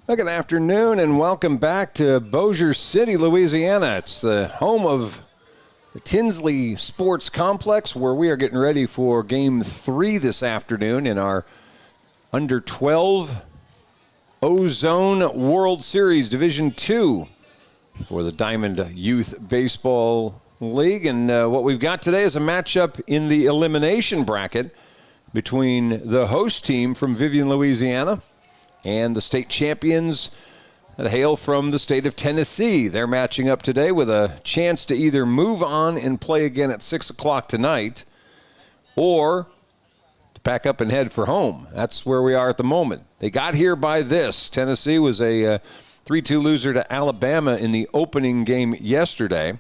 Well, good afternoon and welcome back to Bossier City, Louisiana. It's the home of the Tinsley Sports Complex, where we are getting ready for Game 3 this afternoon in our Under 12 O-Zone World Series Division II for the Diamond Youth Baseball League. And what we've got today is a matchup in the elimination bracket between the host team from Vivian, Louisiana, and the state champions that hail from the state of Tennessee. They're matching up today with a chance to either move on and play again at 6 o'clock tonight or to pack up and head for home. That's where we are at the moment. They got here by this. Tennessee was a 3-2 loser to Alabama in the opening game yesterday.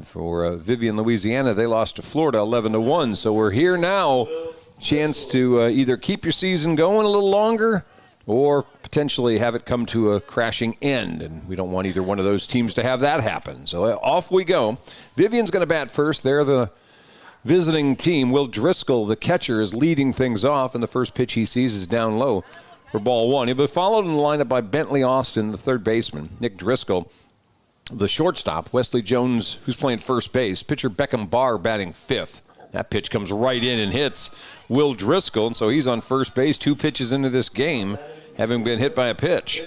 For Vivian, Louisiana, they lost to Florida 11-1. So we're here now. Chance to either keep your season going a little longer or potentially have it come to a crashing end. And we don't want either one of those teams to have that happen. So off we go. Vivian's going to bat first. They're the visiting team. Will Driscoll, the catcher, is leading things off, and the first pitch he sees is down low for ball one. He'll be followed in the lineup by Bentley Austin, the third baseman. Nick Driscoll, the shortstop. Wesley Jones, who's playing first base. Pitcher Beckham Barr batting fifth. That pitch comes right in and hits Will Driscoll, and so he's on first base 2 pitches into this game, having been hit by a pitch.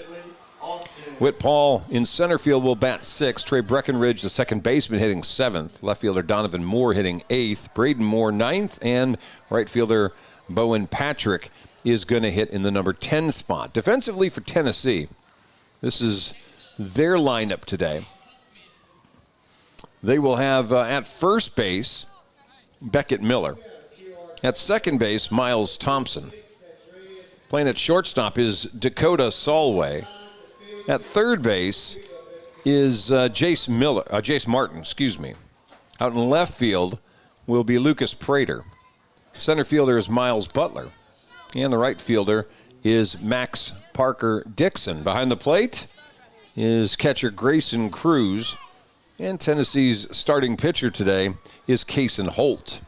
Whit Paul in center field will bat 6th. Trey Breckenridge, the second baseman, hitting 7th. Left fielder Donovan Moore hitting 8th. Braden Moore 9th. And right fielder Bowen Patrick is going to hit in the number 10 spot. Defensively for Tennessee, this is their lineup today. They will have at first base Beckett Miller. At second base, Miles Thompson. Playing at shortstop is Dakota Solway. At third base is Jace Martin. Out in left field will be Lucas Prater. Center fielder is Miles Butler. And the right fielder is Max Parker Dixon. Behind the plate is catcher Grayson Cruz. And Tennessee's starting pitcher today is Kason Holt.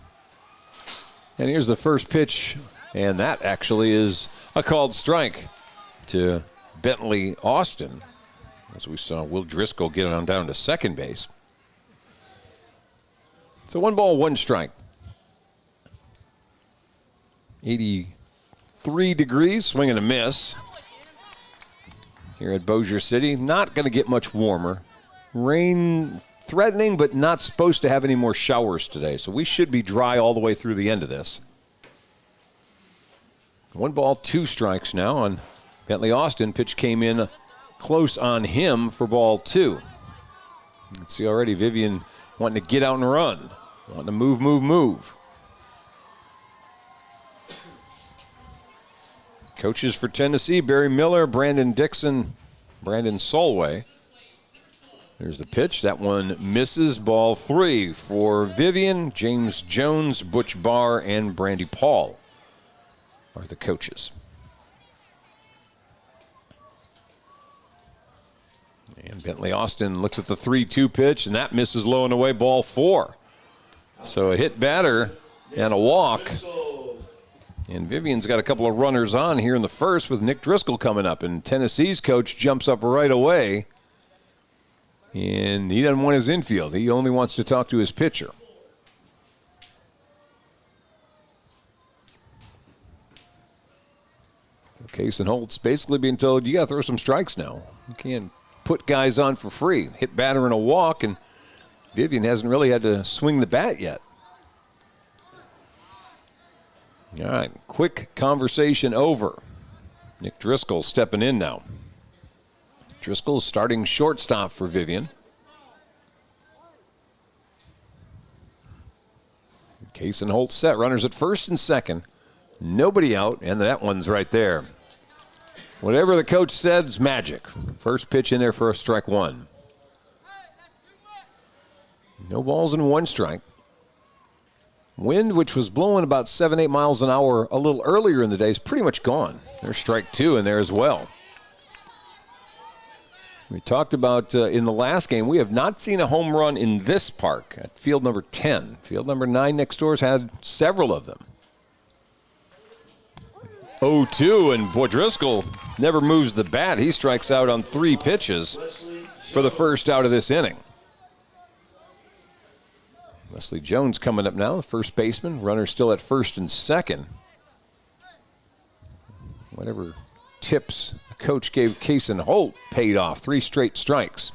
And here's the first pitch, and that actually is a called strike to Bentley Austin, as we saw Will Driscoll get on down to second base. So 1 ball, 1 strike. 83 degrees, swing and a miss. Here at Bossier City, not going to get much warmer. Rain threatening, but not supposed to have any more showers today. So we should be dry all the way through the end of this. 1 ball, 2 strikes now on Bentley Austin. Pitch came in close on him for ball 2. You can see already Vivian wanting to get out and run. Wanting to move. Coaches for Tennessee, Barry Miller, Brandon Dixon, Brandon Solway. There's the pitch. That one misses. Ball 3 for Vivian. James Jones, Butch Barr, and Brandy Paul are the coaches. And Bentley Austin looks at the 3-2 pitch, and that misses low and away. Ball 4. So a hit batter and a walk. And Vivian's got a couple of runners on here in the first with Nick Driscoll coming up. And Tennessee's coach jumps up right away. And he doesn't want his infield. He only wants to talk to his pitcher. Kason Holt's basically being told, you got to throw some strikes now. You can't put guys on for free. Hit batter and a walk, and Vivian hasn't really had to swing the bat yet. All right, quick conversation over. Nick Driscoll stepping in now. Driscoll starting shortstop for Vivian. Kason Holt set. Runners at first and second. Nobody out, and that one's right there. Whatever the coach said is magic. First pitch in there for a strike 1. No balls and 1 strike. Wind, which was blowing about 7-8 miles an hour a little earlier in the day, is pretty much gone. There's strike 2 in there as well. We talked about in the last game, we have not seen a home run in this park at field number 10. Field number 9 next door has had several of them. 0-2, and boy, Driscoll never moves the bat. He strikes out on 3 pitches for the first out of this inning. Wesley Jones coming up now, the first baseman. Runner still at first and second. Whatever tips the coach gave Kason Holt paid off. 3 straight strikes.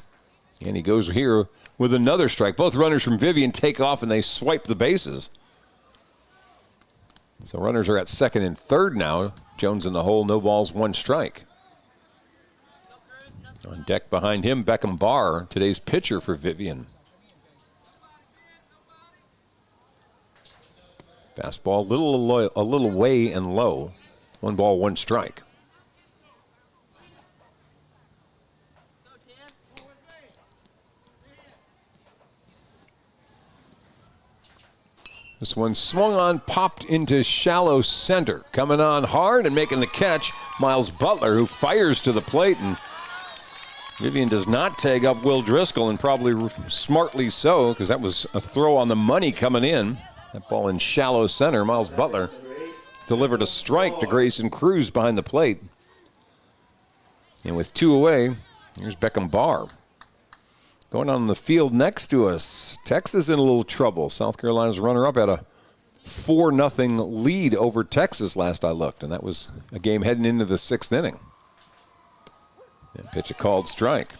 And he goes here with another strike. Both runners from Vivian take off and they swipe the bases. So runners are at second and third now. Jones in the hole, no balls, 1 strike. On deck behind him, Beckham Barr, today's pitcher for Vivian. Fastball, a little way and low. 1 ball, 1 strike. This one swung on, popped into shallow center. Coming on hard and making the catch, Miles Butler, who fires to the plate. And Vivian does not tag up Will Driscoll, and probably smartly so, because that was a throw on the money coming in. That ball in shallow center. Miles Butler delivered a strike to Grayson Cruz behind the plate. And with 2 away, here's Beckham Barr. Going on the field next to us, Texas in a little trouble. South Carolina's runner-up had a 4-0 lead over Texas last I looked, and that was a game heading into the 6th inning. And pitch a called strike.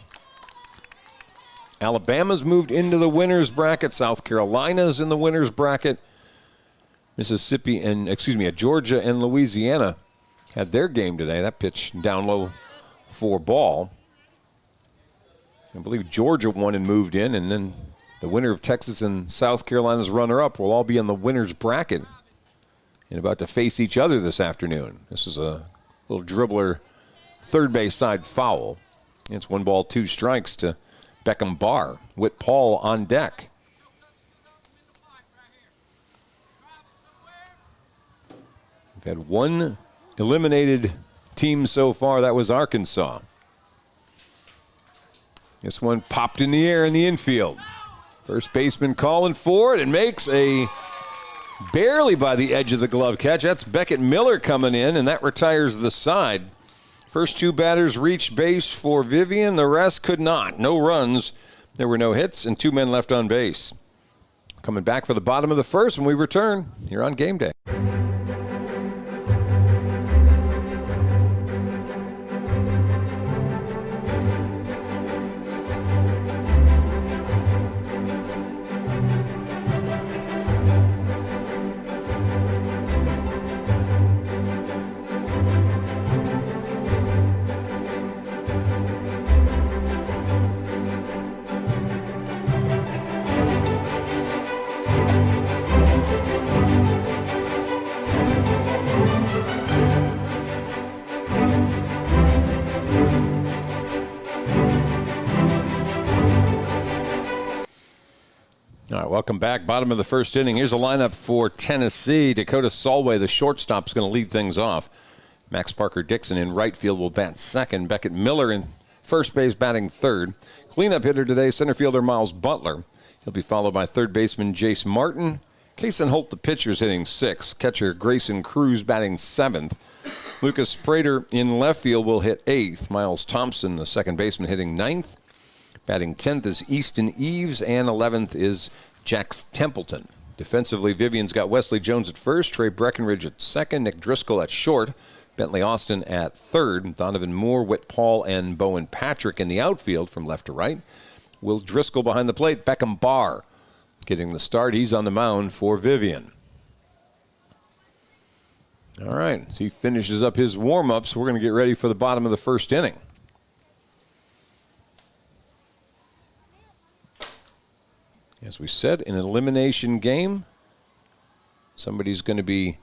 Alabama's moved into the winner's bracket. South Carolina's in the winner's bracket. Georgia and Louisiana had their game today. That pitch down low for ball. I believe Georgia won and moved in, and then the winner of Texas and South Carolina's runner-up will all be in the winner's bracket and about to face each other this afternoon. This is a little dribbler third base side foul. It's 1 ball, 2 strikes to Beckham Barr. Whit Paul on deck. We've had 1 eliminated team so far. That was Arkansas. This one popped in the air in the infield. First baseman calling for it and makes a barely by the edge of the glove catch. That's Beckett Miller coming in, and that retires the side. First 2 batters reached base for Vivian. The rest could not. No runs. There were no hits and 2 men left on base. Coming back for the bottom of the first when we return here on Game Day. All right, welcome back. Bottom of the first inning. Here's a lineup for Tennessee. Dakota Solway, the shortstop, is going to lead things off. Max Parker Dixon in right field will bat second. Beckett Miller in first base batting third. Cleanup hitter today, center fielder Miles Butler. He'll be followed by third baseman Jace Martin. Kason Holt, the pitcher's, hitting sixth. Catcher Grayson Cruz batting seventh. Lucas Prater in left field will hit eighth. Miles Thompson, the second baseman, hitting ninth. Batting 10th is Easton Eves, and 11th is Jax Templeton. Defensively, Vivian's got Wesley Jones at first, Trey Breckenridge at second, Nick Driscoll at short, Bentley Austin at third, Donovan Moore, Whit Paul, and Bowen Patrick in the outfield from left to right. Will Driscoll behind the plate, Beckham Barr getting the start. He's on the mound for Vivian. All right, as he finishes up his warm-ups, we're going to get ready for the bottom of the first inning. As we said, an elimination game. Somebody's going to be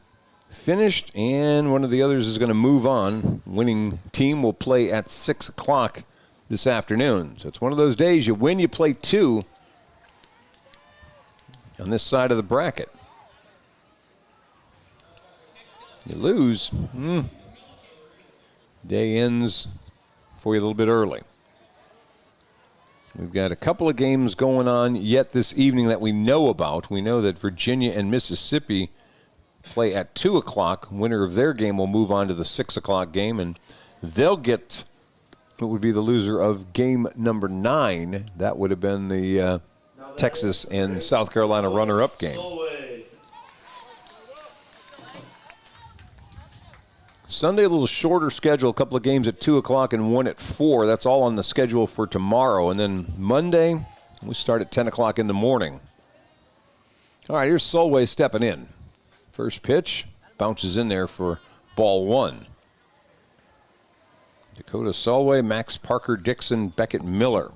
finished, and one of the others is going to move on. Winning team will play at 6 o'clock this afternoon. So it's one of those days you win, you play 2 on this side of the bracket. You lose, day ends for you a little bit early. We've got a couple of games going on yet this evening that we know about. We know that Virginia and Mississippi play at 2 o'clock. Winner of their game will move on to the 6 o'clock game, and they'll get what would be the loser of game number 9. That would have been the Texas and South Carolina runner-up game. Sunday, a little shorter schedule, a couple of games at 2 o'clock and one at 4. That's all on the schedule for tomorrow. And then Monday, we start at 10 o'clock in the morning. All right, here's Solway stepping in. First pitch, bounces in there for ball 1. Dakota Solway, Max Parker Dixon, Beckett Miller.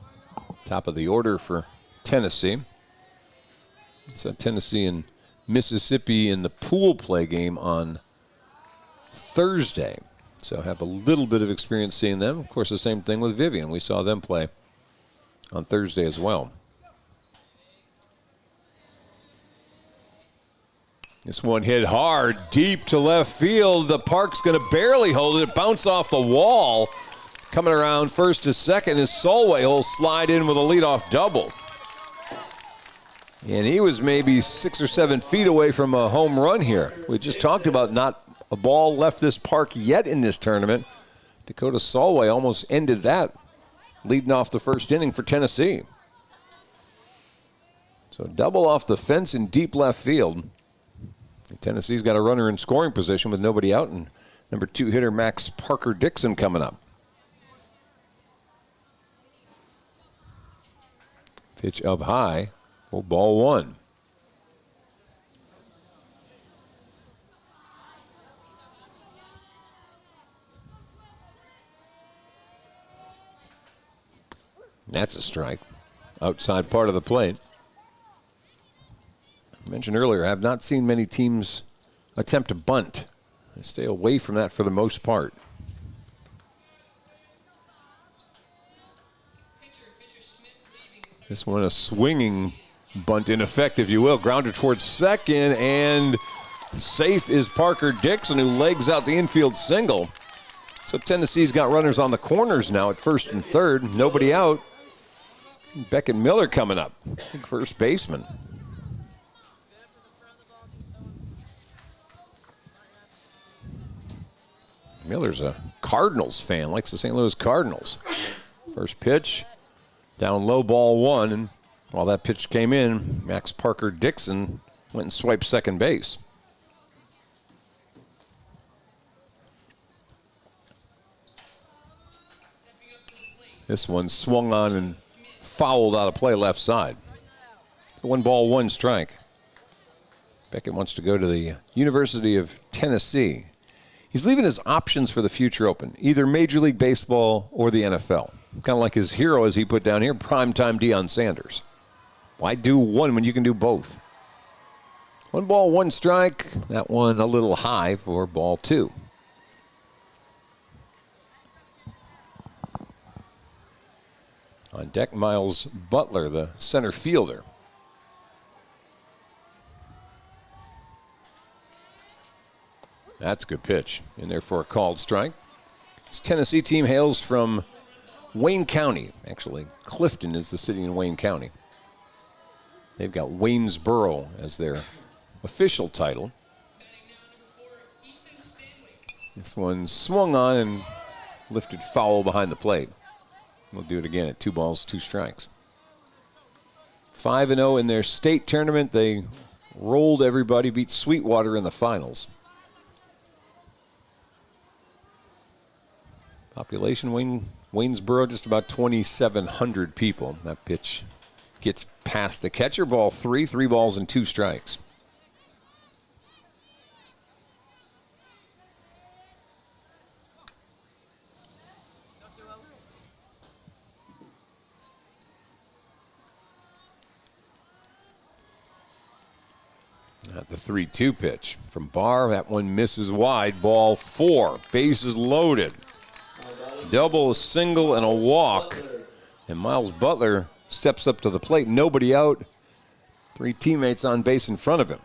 Top of the order for Tennessee. It's Tennessee and Mississippi in the pool play game on Thursday. So have a little bit of experience seeing them. Of course, the same thing with Vivian. We saw them play on Thursday as well. This one hit hard, deep to left field. The Park's going to barely hold it. It bounced off the wall. Coming around first to second is Solway. He'll slide in with a leadoff double. And he was maybe 6 or 7 feet away from a home run here. We just talked about not a ball left this park yet in this tournament. Dakota Solway almost ended that, leading off the first inning for Tennessee. So double off the fence in deep left field. Tennessee's got a runner in scoring position with nobody out, and number 2 hitter Max Parker Dixon coming up. Pitch up high for ball 1. That's a strike. Outside part of the plate. I mentioned earlier, I have not seen many teams attempt to bunt. They stay away from that for the most part. This one a swinging bunt in effect, if you will. Grounded towards second, and safe is Parker Dixon, who legs out the infield single. So Tennessee's got runners on the corners now at first and third. Nobody out. Beckett Miller coming up, big first baseman. Miller's a Cardinals fan, likes the St. Louis Cardinals. First pitch, down low, ball 1, and while that pitch came in, Max Parker Dixon went and swiped second base. This one swung on and fouled out of play left side. 1 ball, 1 strike. Beckett wants to go to the University of Tennessee. He's leaving his options for the future open, either Major League Baseball or the NFL. Kind of like his hero, as he put down here, primetime Deion Sanders. Why do one when you can do both? 1 ball, 1 strike. That one a little high for ball 2. On deck, Miles Butler, the center fielder. That's a good pitch. In there for a called strike. This Tennessee team hails from Wayne County. Actually, Clifton is the city in Wayne County. They've got Waynesboro as their official title. This one swung on and lifted foul behind the plate. We'll do it again at 2 balls, 2 strikes. 5-0 in their state tournament. They rolled everybody, beat Sweetwater in the finals. Population, Waynesboro, just about 2,700 people. That pitch gets past the catcher. Ball 3, 3 balls and 2 strikes. At the 3-2 pitch from Barr. That one misses wide. Ball 4. Bases loaded. Double, a single, and a walk. And Miles Butler steps up to the plate. Nobody out. 3 teammates on base in front of him.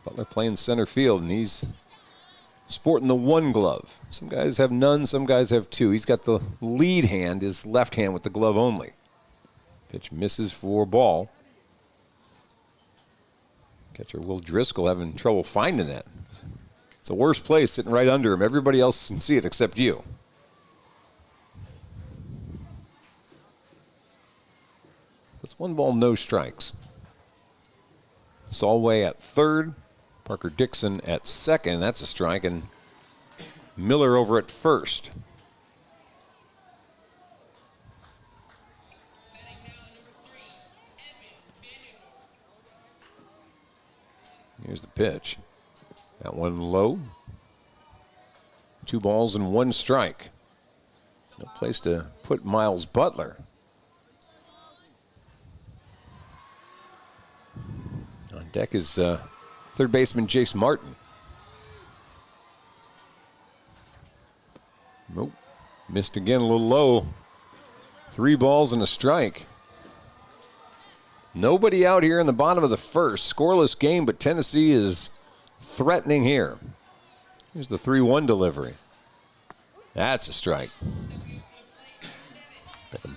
Butler playing center field, and he's sporting the 1 glove. Some guys have none, some guys have 2. He's got the lead hand, his left hand with the glove only. Pitch misses for ball. Catcher Will Driscoll having trouble finding that. It's the worst place, sitting right under him. Everybody else can see it except you. That's 1 ball, no strikes. Solway at third. Parker Dixon at second. That's a strike. And Miller over at first. Here's the pitch. That one low. 2 balls and 1 strike. No place to put Miles Butler. On deck is third baseman Jace Martin. Nope. Missed again, a little low. 3 balls and a strike. Nobody out here in the bottom of the first. Scoreless game, but Tennessee is threatening here. Here's the 3-1 delivery. That's a strike.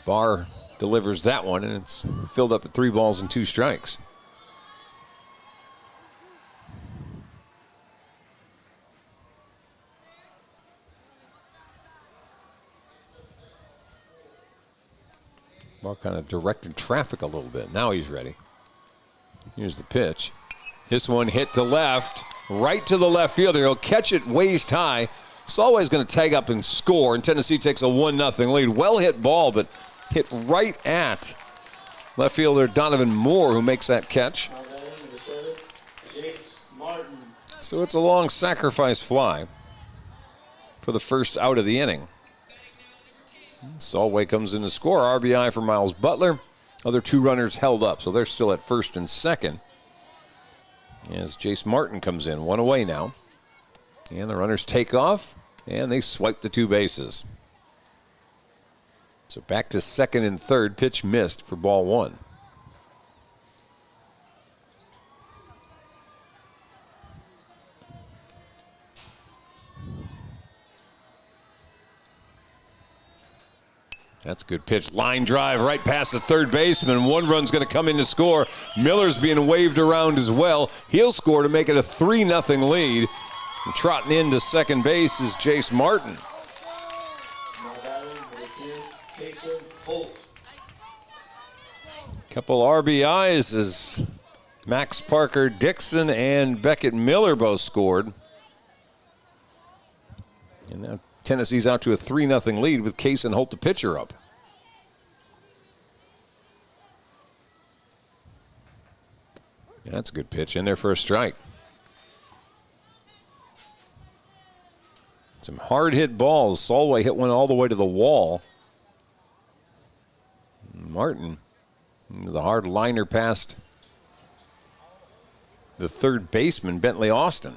Barr delivers that one, and it's filled up at 3 balls and 2 strikes. Barr kind of directed traffic a little bit. Now he's ready. Here's the pitch. This one hit to left, right to the left fielder. He'll catch it waist high. Solway's going to tag up and score, and Tennessee takes a 1-0 lead. Well hit ball, but hit right at left fielder Donovan Moore, who makes that catch. So it's a long sacrifice fly for the first out of the inning. Solway comes in to score. RBI for Miles Butler. Other 2 runners held up, so they're still at first and second. As Jace Martin comes in, 1 away now. And the runners take off, and they swipe the 2 bases. So back to second and third. Pitch missed for ball 1. That's a good pitch. Line drive right past the third baseman. 1 run's going to come in to score. Miller's being waved around as well. He'll score to make it a 3-0 lead. And trotting into second base is Jace Martin. Couple RBIs as Max Parker Dixon and Beckett Miller both scored. And now Tennessee's out to a 3-0 lead with Case and Holt, the pitcher, up. That's a good pitch in there for a strike. Some hard hit balls. Solway hit one all the way to the wall. Martin, the hard liner past the third baseman, Bentley Austin.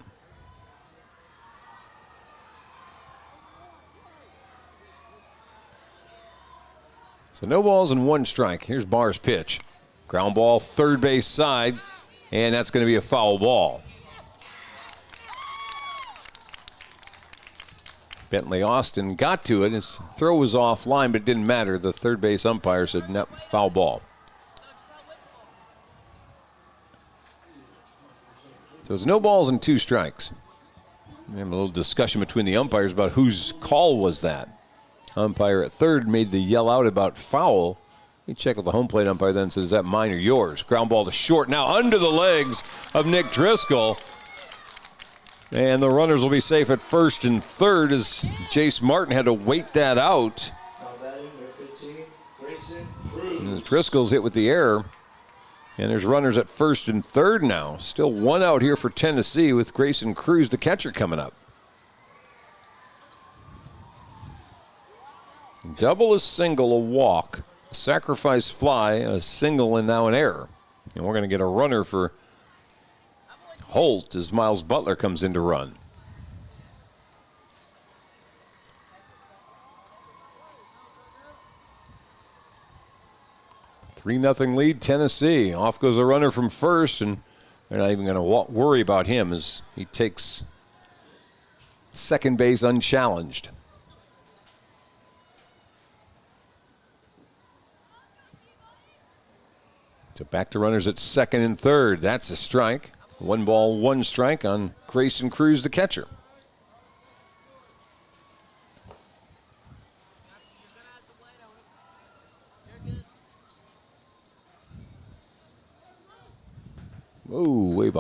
So no balls and 1 strike. Here's Barr's pitch. Ground ball, third base side, and that's going to be a foul ball. Bentley Austin got to it. His throw was offline, but it didn't matter. The third base umpire said, no, foul ball. So it's no balls and 2 strikes. We have a little discussion between the umpires about whose call was that. Umpire at third made the yell out about foul. He checked with the home plate umpire, then said, is that mine or yours? Ground ball to short. Now under the legs of Nick Driscoll. And the runners will be safe at first and third as Jace Martin had to wait that out. And Driscoll's hit with the error. And there's runners at first and third now. Still 1 out here for Tennessee with Grayson Cruz, the catcher, coming up. Double, a single, a walk, a sacrifice fly, a single, and now an error. And we're going to get a runner for Holt as Miles Butler comes in to run. Three nothing lead, Tennessee. Off goes a runner from first, and they're not even going to worry about him as he takes second base unchallenged. So back to runners at second and third. That's a strike. 1 ball, 1 strike on Grayson Cruz, the catcher.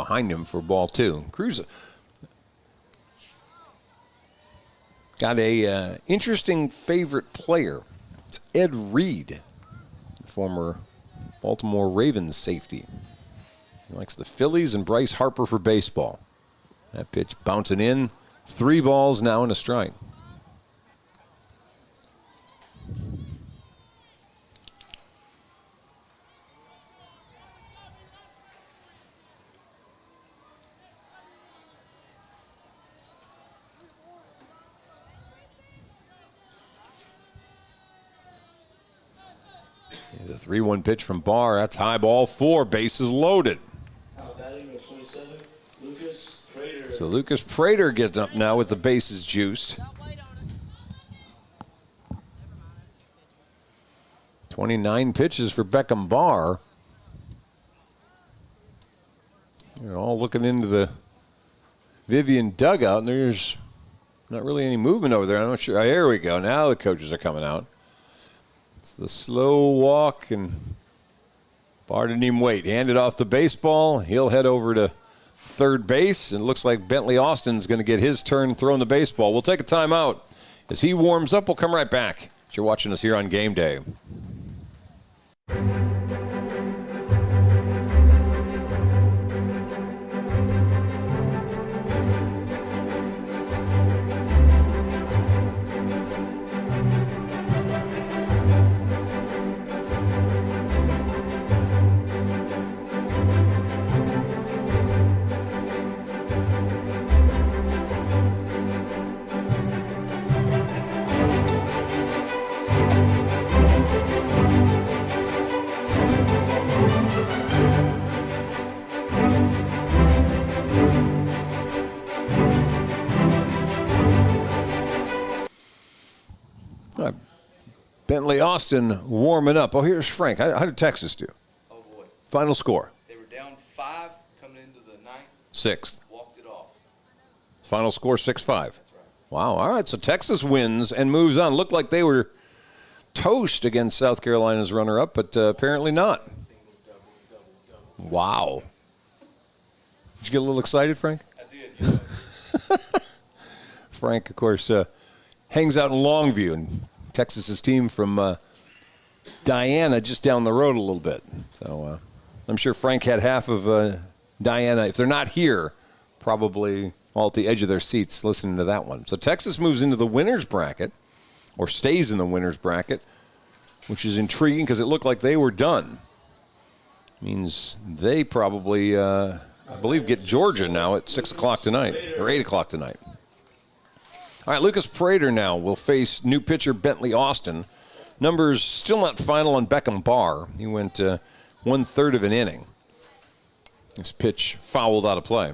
behind him for ball 2. Cruz got a interesting favorite player. It's Ed Reed, the former Baltimore Ravens safety. He likes the Phillies and Bryce Harper for baseball. That pitch bouncing in. 3 balls now and a strike. The 3-1 pitch from Barr. That's high, ball 4. Bases loaded. So Lucas Prater getting up now with the bases juiced. 29 pitches for Beckham Barr. They're all looking into the Vivian dugout, and there's not really any movement over there. I'm not sure. Oh, here we go. Now the coaches are coming out. It's the slow walk, and Barr didn't even wait. He handed off the baseball. He'll head over to third base, and it looks like Bentley Austin's going to get his turn throwing the baseball. We'll take a timeout. As he warms up, we'll come right back. You're watching us here on Game Day. Bentley Austin warming up. Oh, here's Frank. How did Texas do? Oh, boy. Final score? They were down 5 coming into the 9th. 6th. Walked it off. Final score 6-5. That's right. Wow. All right. So Texas wins and moves on. Looked like they were toast against South Carolina's runner-up, but apparently not. Double. Wow. Did you get a little excited, Frank? I did, yeah. Frank, of course, hangs out in Longview, and Texas's team from Diana just down the road a little bit. So I'm sure Frank had half of Diana, if they're not here, probably all at the edge of their seats listening to that one. So Texas moves into the winner's bracket, or stays in the winner's bracket, which is intriguing because it looked like they were done. Means they probably, I believe, get Georgia now at 6 o'clock tonight, or 8 o'clock tonight. All right, Lucas Prater now will face new pitcher Bentley Austin. Numbers still not final on Beckham Barr. He went 1/3 of an inning. This pitch fouled out of play.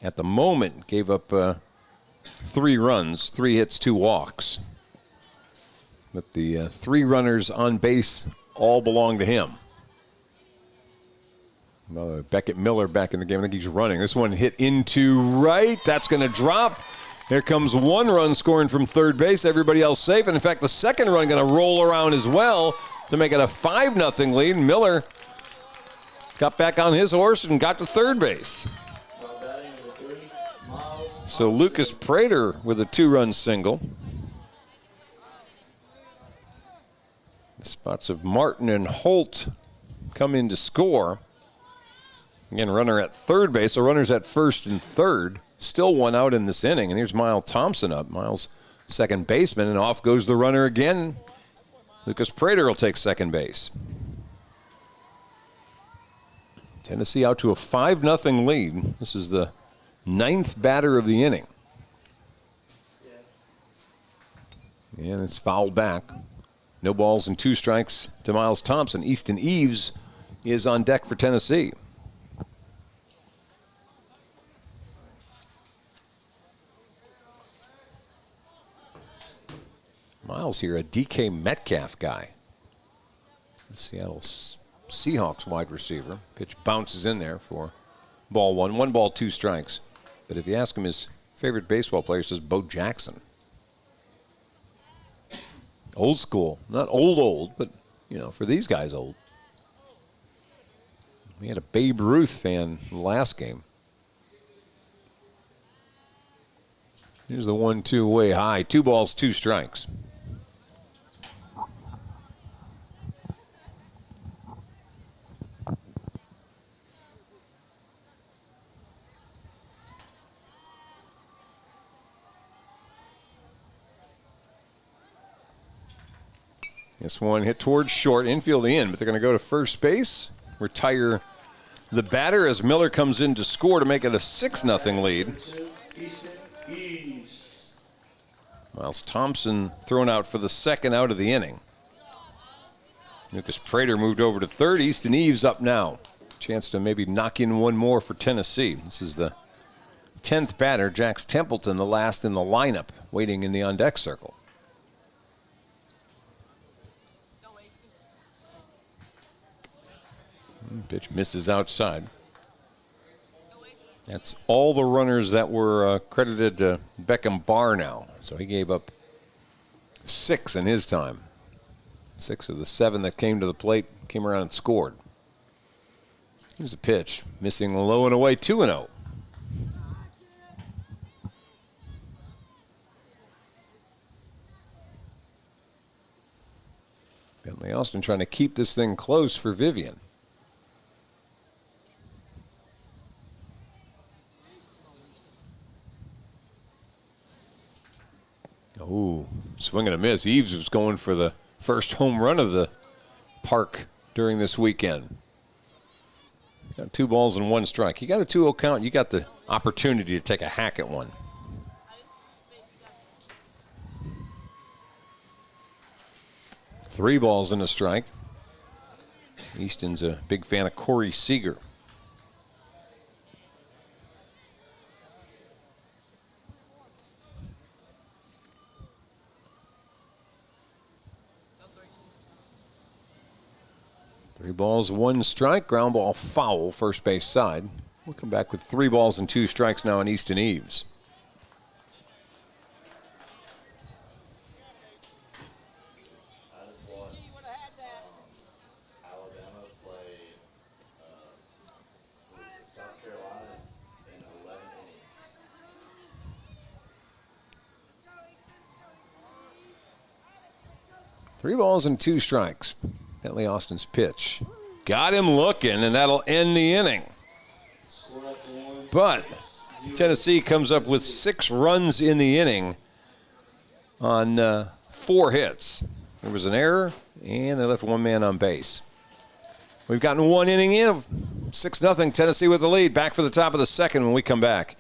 At the moment, gave up 3 runs, 3 hits, 2 walks. But the 3 runners on base all belong to him. Beckett Miller back in the game. I think he's running. This one hit into right. That's going to drop. There comes 1 run scoring from third base. Everybody else safe. And in fact, the second run going to roll around as well to make it a 5-0 lead. Miller got back on his horse and got to third base. So Lucas Prater with a 2-run single. The spots of Martin and Holt come in to score. Again, runner at third base, so runners at first and third. Still 1 out in this inning, and here's Miles Thompson up. Miles, second baseman, and off goes the runner again. Lucas Prater will take second base. Tennessee out to a 5-0 lead. This is the 9th batter of the inning. And it's fouled back. No balls and 2 strikes to Miles Thompson. Easton Eves is on deck for Tennessee. Miles here, a DK Metcalf guy. Seattle Seahawks wide receiver. Pitch bounces in there for ball 1. 1 ball, 2 strikes. But if you ask him his favorite baseball player, he says Bo Jackson. Old school. Not old, but, you know, for these guys, old. We had a Babe Ruth fan last game. Here's the 1-2 way high. 2 balls, 2 strikes. This one hit towards short, infield in, but they're going to go to first base, retire the batter as Miller comes in to score to make it a 6-0 lead. Miles Thompson thrown out for the second out of the inning. Lucas Prater moved over to third. Easton Eves up now. Chance to maybe knock in one more for Tennessee. This is the 10th batter, Jax Templeton, the last in the lineup, waiting in the on-deck circle. Pitch misses outside. That's all the runners that were credited to Beckham Barr now. So he gave up 6 in his time. 6 of the 7 that came to the plate came around and scored. Here's a pitch, missing low and away, 2-0. Bentley Austin trying to keep this thing close for Vivian. Ooh, swing and a miss. Eves was going for the first home run of the park during this weekend. Got 2 balls and 1 strike. You got a 2-0 count. You got the opportunity to take a hack at one. Three balls and a strike. Easton's a big fan of Corey Seager. Three balls, 1 strike. Ground ball foul, first base side. We'll come back with 3 balls and 2 strikes now on Easton Eves. Alabama played South Carolina in 11 innings. 3 balls and 2 strikes. Bentley Austin's pitch. Got him looking, and that'll end the inning. But Tennessee comes up with 6 runs in the inning on 4 hits. There was an error, and they left 1 man on base. We've gotten 1 inning in of 6-0. Tennessee with the lead. Back for the top of the second when we come back.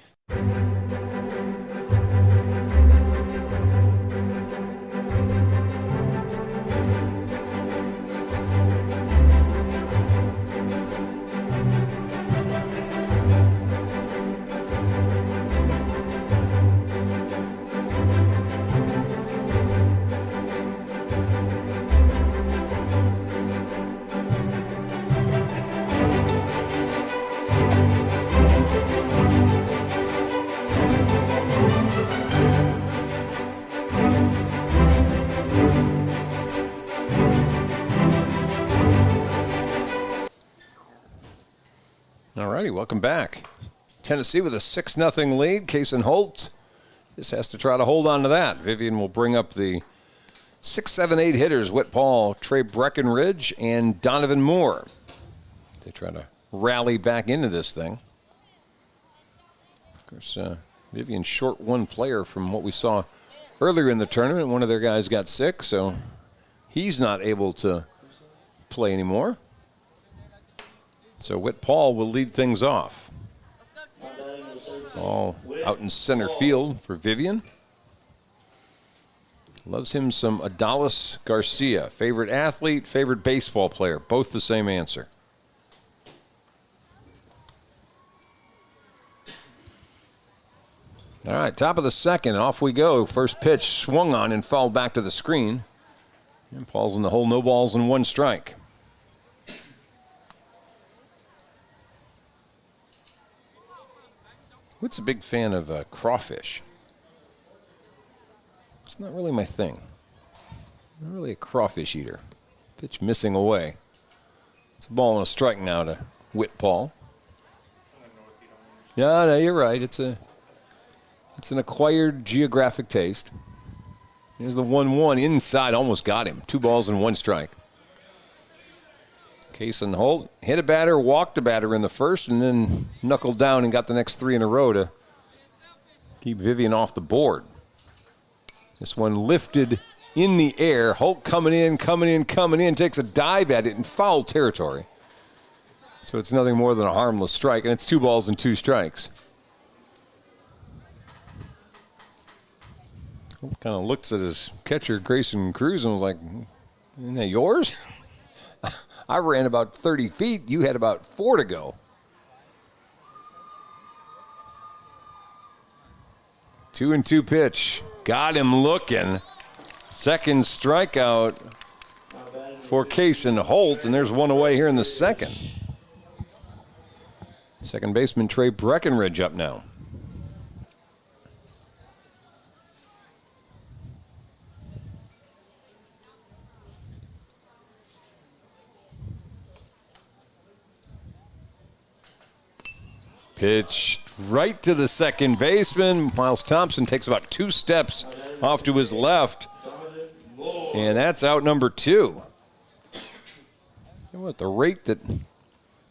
Welcome back. Tennessee with a 6-0 lead. Kason Holt just has to try to hold on to that. Vivian will bring up the 6, 7, 8 hitters. Whit Paul, Trey Breckenridge, and Donovan Moore. They try to rally back into this thing. Of course, Vivian short 1 player from what we saw earlier in the tournament. One of their guys got sick, so he's not able to play anymore. So Whit Paul will lead things off. Ball out in center field for Vivian. Loves him some Adalis Garcia. Favorite athlete, favorite baseball player. Both the same answer. All right, top of the second. Off we go. First pitch swung on and fouled back to the screen. And Paul's in the hole. No balls and 1 strike. Whit's a big fan of crawfish. It's not really my thing. I'm not really a crawfish eater. Pitch missing away. It's a ball and a strike now to Whitpaul. No, you're right. It's an acquired geographic taste. Here's the 1-1 inside. Almost got him. 2 balls and 1 strike. Kason Holt hit a batter, walked a batter in the first, and then knuckled down and got the next 3 in a row to keep Vivian off the board. This one lifted in the air. Holt coming in, takes a dive at it in foul territory. So it's nothing more than a harmless strike, and it's 2 balls and 2 strikes. Holt kind of looks at his catcher, Grayson Cruz, and was like, "Isn't that yours?" I ran about 30 feet. You had about 4 to go. 2-2 pitch. Got him looking. Second strikeout for Kason Holt, and there's 1 away here in the second. Second baseman Trey Breckenridge up now. Pitched right to the second baseman. Miles Thompson takes about 2 steps off to his left. And that's out number 2. At the rate that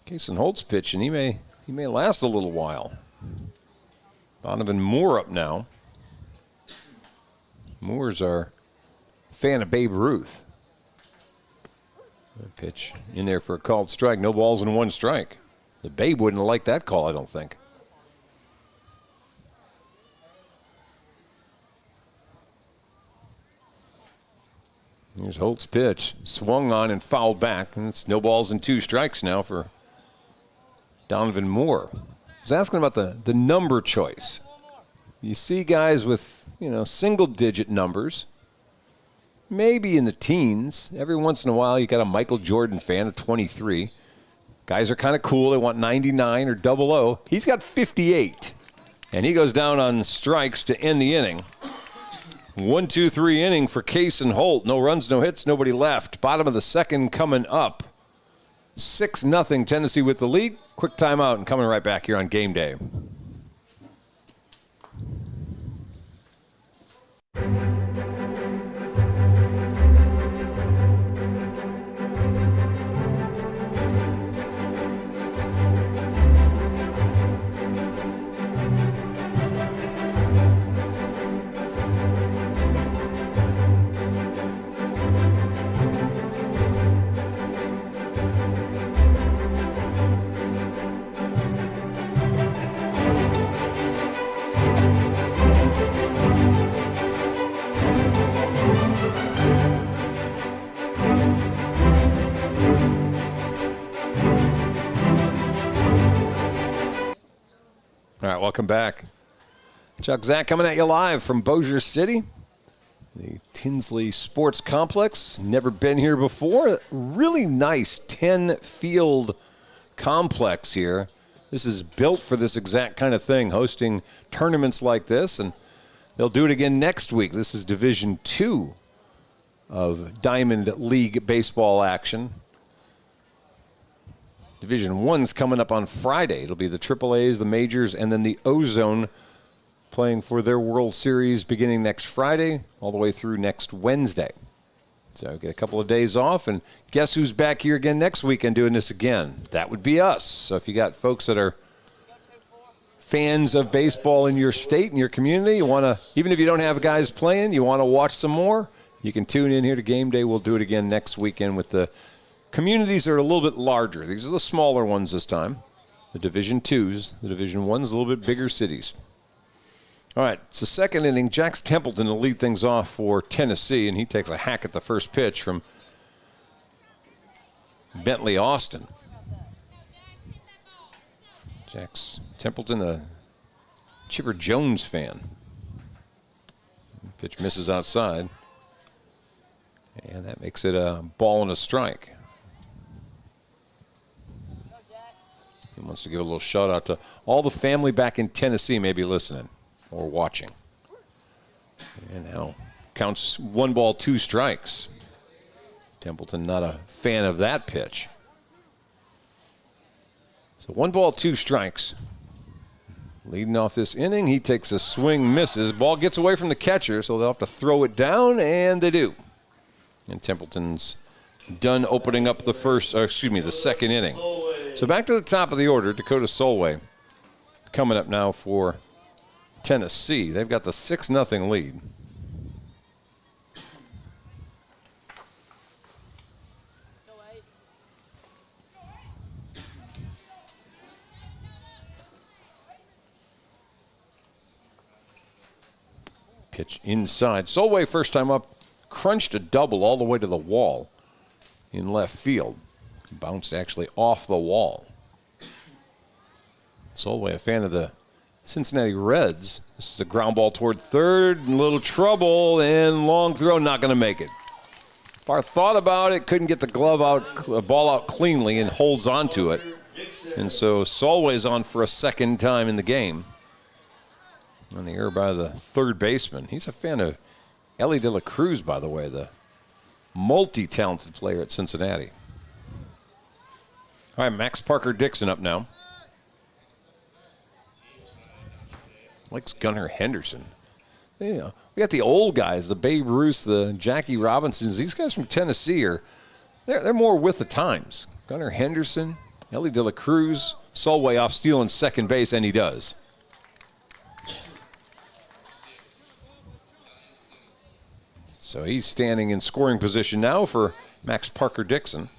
Kason Holt's pitching, he may last a little while. Donovan Moore up now. Moore's our fan of Babe Ruth. That pitch in there for a called strike. No balls and 1 strike. The Babe wouldn't have liked that call, I don't think. Here's Holt's pitch. Swung on and fouled back. And it's no balls and 2 strikes now for Donovan Moore. I was asking about the number choice. You see guys with, single-digit numbers, maybe in the teens. Every once in a while, you got a Michael Jordan fan of 23. Guys are kind of cool. They want 99 or 00. He's got 58. And he goes down on strikes to end the inning. 1-2-3 inning for Kason Holt. No runs, no hits, nobody left. Bottom of the second coming up. 6-0 Tennessee with the lead. Quick timeout and coming right back here on Game Day. All right, welcome back. Chuck Zach coming at you live from Bossier City, the Tinsley Sports Complex. Never been here before. Really nice 10-field complex here. This is built for this exact kind of thing, hosting tournaments like this, and they'll do it again next week. This is Division II of Diamond League baseball action. Division I's coming up on Friday. It'll be the AAAs, the majors, and then the Ozone playing for their World Series beginning next Friday all the way through next Wednesday. So get a couple of days off, and guess who's back here again next weekend doing this again? That would be us. So if you got folks that are fans of baseball in your state and your community, you want to, even if you don't have guys playing, you want to watch some more, you can tune in here to Game Day. We'll do it again next weekend with the communities are a little bit larger. These are the smaller ones this time. The Division IIs, the Division I's, a little bit bigger cities. All right, it's the second inning. Jax Templeton will lead things off for Tennessee, and he takes a hack at the first pitch from Bentley Austin. Jax Templeton, a Chipper Jones fan. Pitch misses outside, and that makes it a ball and a strike. He wants to give a little shout out to all the family back in Tennessee maybe listening or watching. And now counts 1 ball, 2 strikes. Templeton not a fan of that pitch. So 1 ball, 2 strikes. Leading off this inning, he takes a swing, misses. Ball gets away from the catcher, so they'll have to throw it down, and they do. And Templeton's done opening up the second inning. So back to the top of the order, Dakota Solway coming up now for Tennessee. They've got the 6-0 lead. Pitch inside. Solway, first time up, crunched a double all the way to the wall in left field. Bounced actually off the wall. Solway, a fan of the Cincinnati Reds. This is a ground ball toward third, a little trouble, and long throw, not going to make it. Barr thought about it, couldn't get the ball out cleanly, and holds on to it. And so Solway's on for a second time in the game. On the air by the third baseman. He's a fan of Ellie De La Cruz, by the way, the multi-talented player at Cincinnati. All right, Max Parker Dixon up now. Likes Gunnar Henderson. You know, we got the old guys, the Babe Ruths, the Jackie Robinsons. These guys from Tennessee they're more with the times. Gunnar Henderson, Ellie De La Cruz, Solway off stealing second base, and he does. So he's standing in scoring position now for Max Parker Dixon.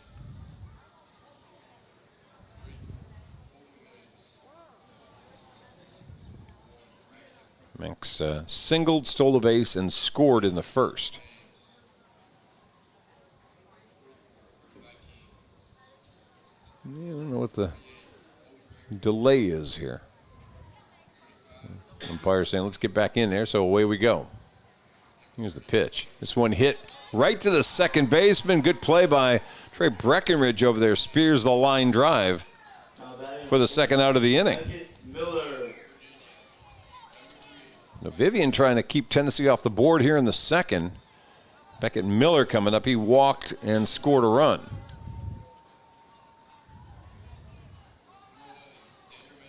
Max singled, stole a base, and scored in the first. I don't know what the delay is here. Umpire saying, let's get back in there, so away we go. Here's the pitch. This one hit right to the second baseman. Good play by Trey Breckenridge over there. Spears the line drive for the second out of the inning. Now Vivian trying to keep Tennessee off the board here in the second. Beckett Miller coming up. He walked and scored a run.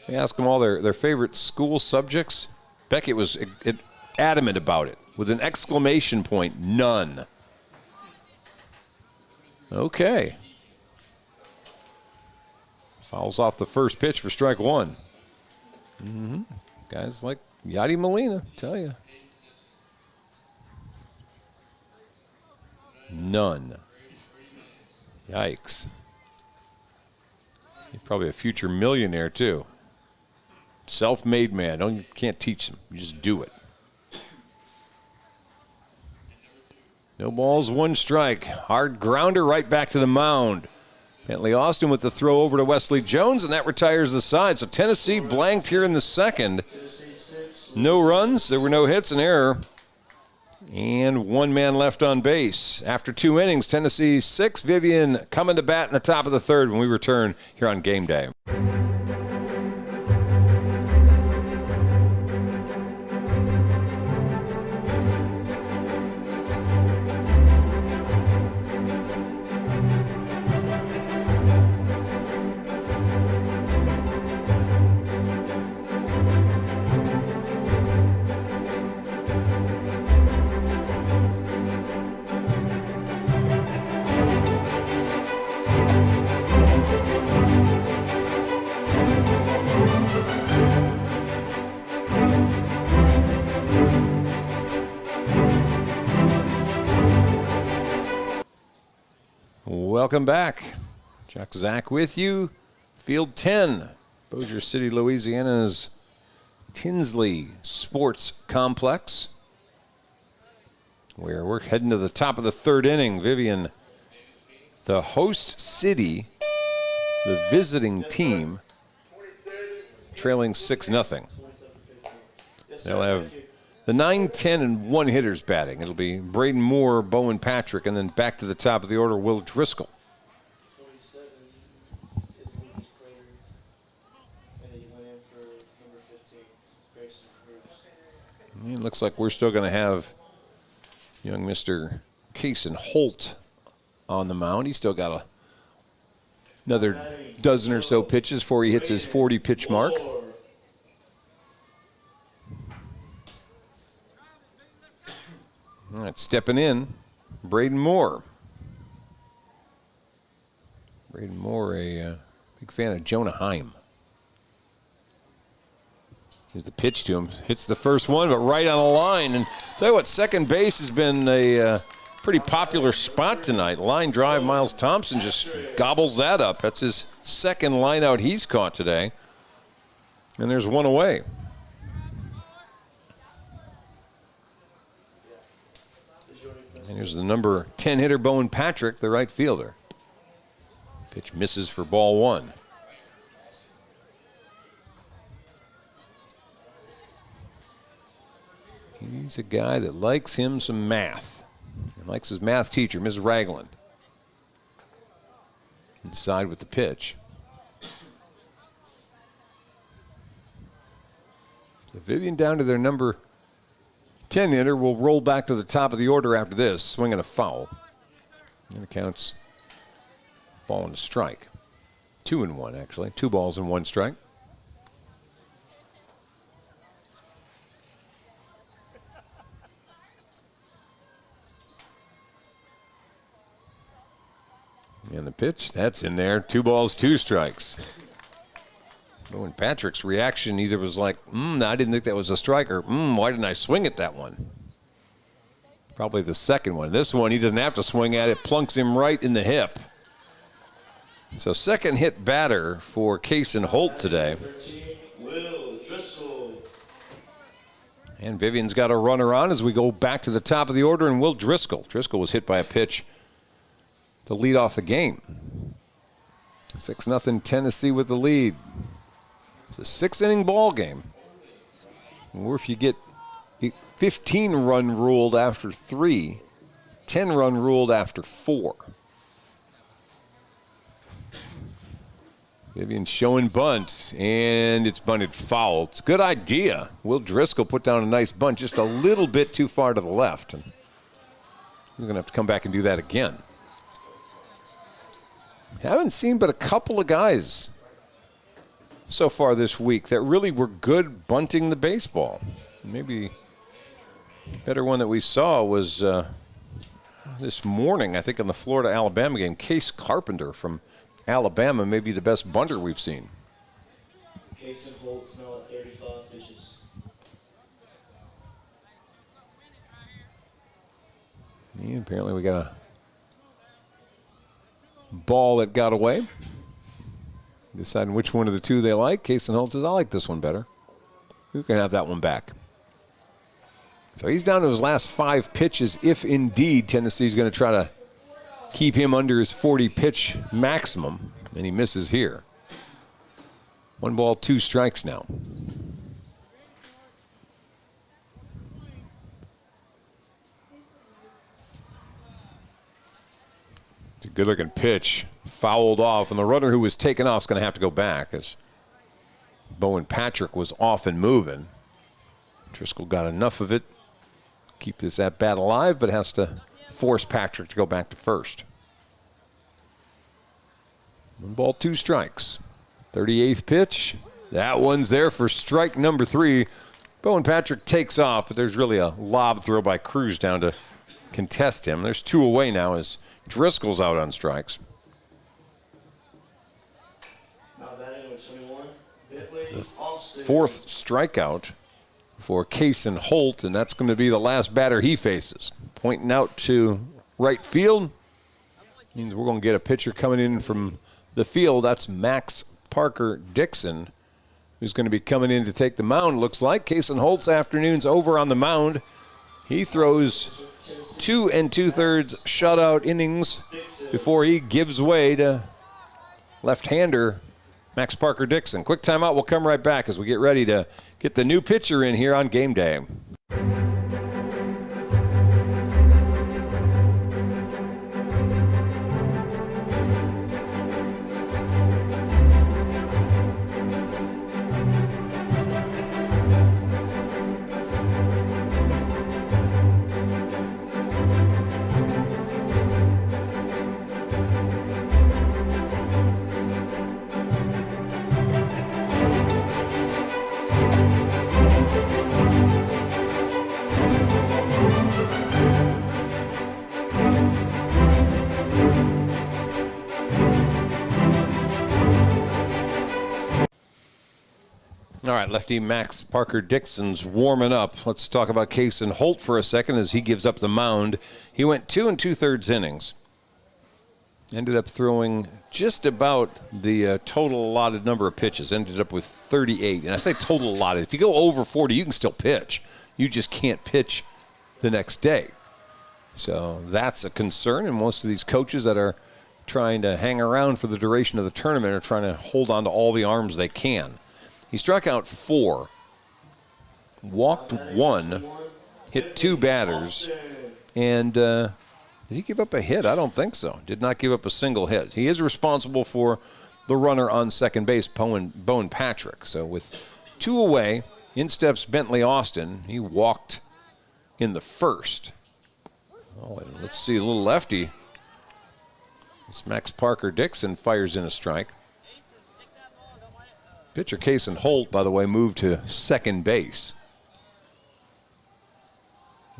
They asked them all their favorite school subjects. Beckett was adamant about it. With an exclamation point, none. Okay. Fouls off the first pitch for strike one. Guys like Yadi Molina, tell you. None. Yikes. He's probably a future millionaire, too. Self-made man. You can't teach him. You just do it. No balls, 1 strike. Hard grounder right back to the mound. Bentley Austin with the throw over to Wesley Jones, and that retires the side. So Tennessee blanked here in the second. No runs. There were no hits, an error. And 1 man left on base. After 2 innings, Tennessee 6. Vivian coming to bat in the top of the third when we return here on Game Day. Welcome back. Chuck Zach with you. Field 10, Bossier City, Louisiana's Tinsley Sports Complex, where we're heading to the top of the third inning. Vivian, the host city, the visiting team, trailing 6-0. They'll have the 9, 10, and 1 hitters batting. It'll be Braden Moore, Bowen Patrick, and then back to the top of the order, Will Driscoll. It looks like we're still going to have young Mr. Cason Holt on the mound. He's still got another dozen or so pitches before he hits his 40-pitch mark. All right, stepping in, Braden Moore. Braden Moore, a big fan of Jonah Heim. Here's the pitch to him. Hits the first one, but right on the line. And tell you what, second base has been a pretty popular spot tonight. Line drive, Miles Thompson just gobbles that up. That's his second line out he's caught today. And there's one away. And here's the number 10 hitter, Bowen Patrick, the right fielder. Pitch misses for ball one. He's a guy that likes him some math. He likes his math teacher, Ms. Ragland. Inside with the pitch. So Vivian down to their number 10 hitter will roll back to the top of the order after this, swinging a foul. And it counts ball and a strike. 2-1, actually. 2 balls and 1 strike. And the pitch, that's in there. 2 balls, 2 strikes. Bowen Patrick's reaction either was like, I didn't think that was a strike, or why didn't I swing at that one? Probably the second one. This one, he doesn't have to swing at it. Plunks him right in the hip. So second hit batter for Kason Holt today. And Vivian's got a runner on as we go back to the top of the order, and Will Driscoll. Driscoll was hit by a pitch to lead off the game. 6-0 Tennessee with the lead. It's a 6-inning ball game. Or if you get 15-run ruled after 3, 10-run ruled after 4. Vivian showing bunt, and it's bunted foul. It's a good idea. Will Driscoll put down a nice bunt, just a little bit too far to the left. And he's going to have to come back and do that again. Haven't seen but a couple of guys so far this week that really were good bunting the baseball. Maybe the better one that we saw was this morning, I think, in the Florida-Alabama game. Case Carpenter from Alabama, maybe the best bunter we've seen. Kason Holt's now at 35 pitches. And apparently we got a ball that got away. Deciding which one of the two they like. Kason Holt says, I like this one better. We can have that one back. So he's down to his last 5 pitches if indeed Tennessee's going to try to keep him under his 40-pitch maximum, and he misses here. 1 ball, 2 strikes now. It's a good-looking pitch, fouled off, and the runner who was taken off is going to have to go back as Bowen Patrick was off and moving. Driscoll got enough of it, keep this at-bat alive, but has to force Patrick to go back to first. 1 ball, 2 strikes. 38th pitch. That one's there for strike number 3. Bowen Patrick takes off, but there's really a lob throw by Cruz down to contest him. There's 2 away now as Driscoll's out on strikes. The 4th strikeout for Kason Holt, and that's going to be the last batter he faces. Pointing out to right field means we're going to get a pitcher coming in from the field. That's Max Parker Dixon, who's going to be coming in to take the mound, looks like. Kason Holt's afternoon's over on the mound. He throws 2 2/3 shutout innings before he gives way to left-hander Max Parker Dixon. Quick timeout. We'll come right back as we get ready to get the new pitcher in here on game day. All right, lefty Max Parker Dixon's warming up. Let's talk about Kason Holt for a second as he gives up the mound. He went 2 2/3 innings. Ended up throwing just about the total allotted number of pitches. Ended up with 38. And I say total allotted. If you go over 40, you can still pitch. You just can't pitch the next day. So that's a concern. And most of these coaches that are trying to hang around for the duration of the tournament are trying to hold on to all the arms they can. He struck out 4, walked 1, hit 2 batters, and did he give up a hit? I don't think so. Did not give up a single hit. He is responsible for the runner on second base, Bowen Patrick. So with 2 away, in steps Bentley Austin. He walked in the first. Oh, and let's see, a little lefty. This Max Parker Dixon fires in a strike. Pitcher Kason Holt, by the way, moved to second base.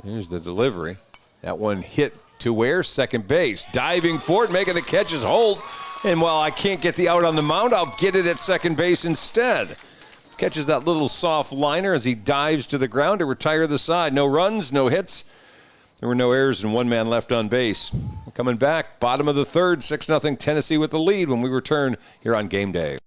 Here's the delivery. That one hit to where? Second base. Diving for it, making the catch is Holt. And while I can't get the out on the mound, I'll get it at second base instead. Catches that little soft liner as he dives to the ground to retire the side. No runs, no hits. There were no errors and 1 man left on base. We're coming back, bottom of the third, 6-0 Tennessee with the lead when we return here on Game Day.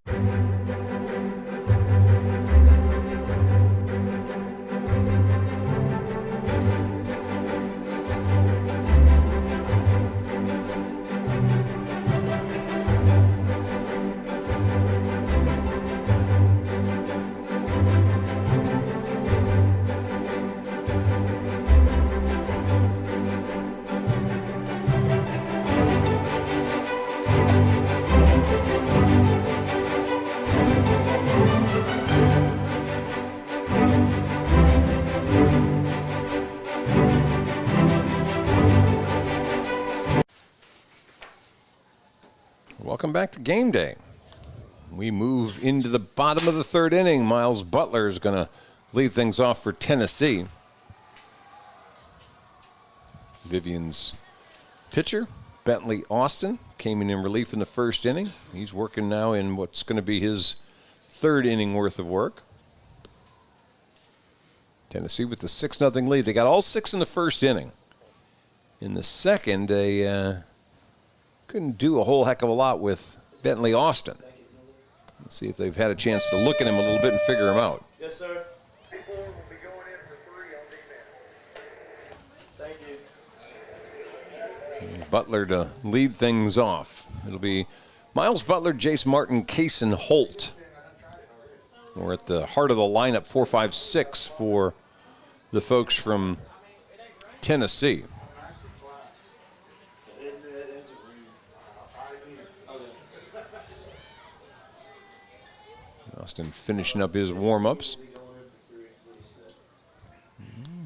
Welcome back to Game Day. We move into the bottom of the third inning. Miles Butler is going to lead things off for Tennessee. Vivian's pitcher, Bentley Austin, came in relief in the first inning. He's working now in what's going to be his third inning worth of work. Tennessee with the 6-0 lead. They got all 6 in the first inning. In the second, they couldn't do a whole heck of a lot with Bentley Austin. Let's see if they've had a chance to look at him a little bit and figure him out. Yes, sir. People will be going in for 3 on defense. Thank you. Butler to lead things off. It'll be Miles Butler, Jace Martin, Kason Holt. We're at the heart of the lineup, 4, 5, 6 for the folks from Tennessee. Austin finishing up his warm-ups.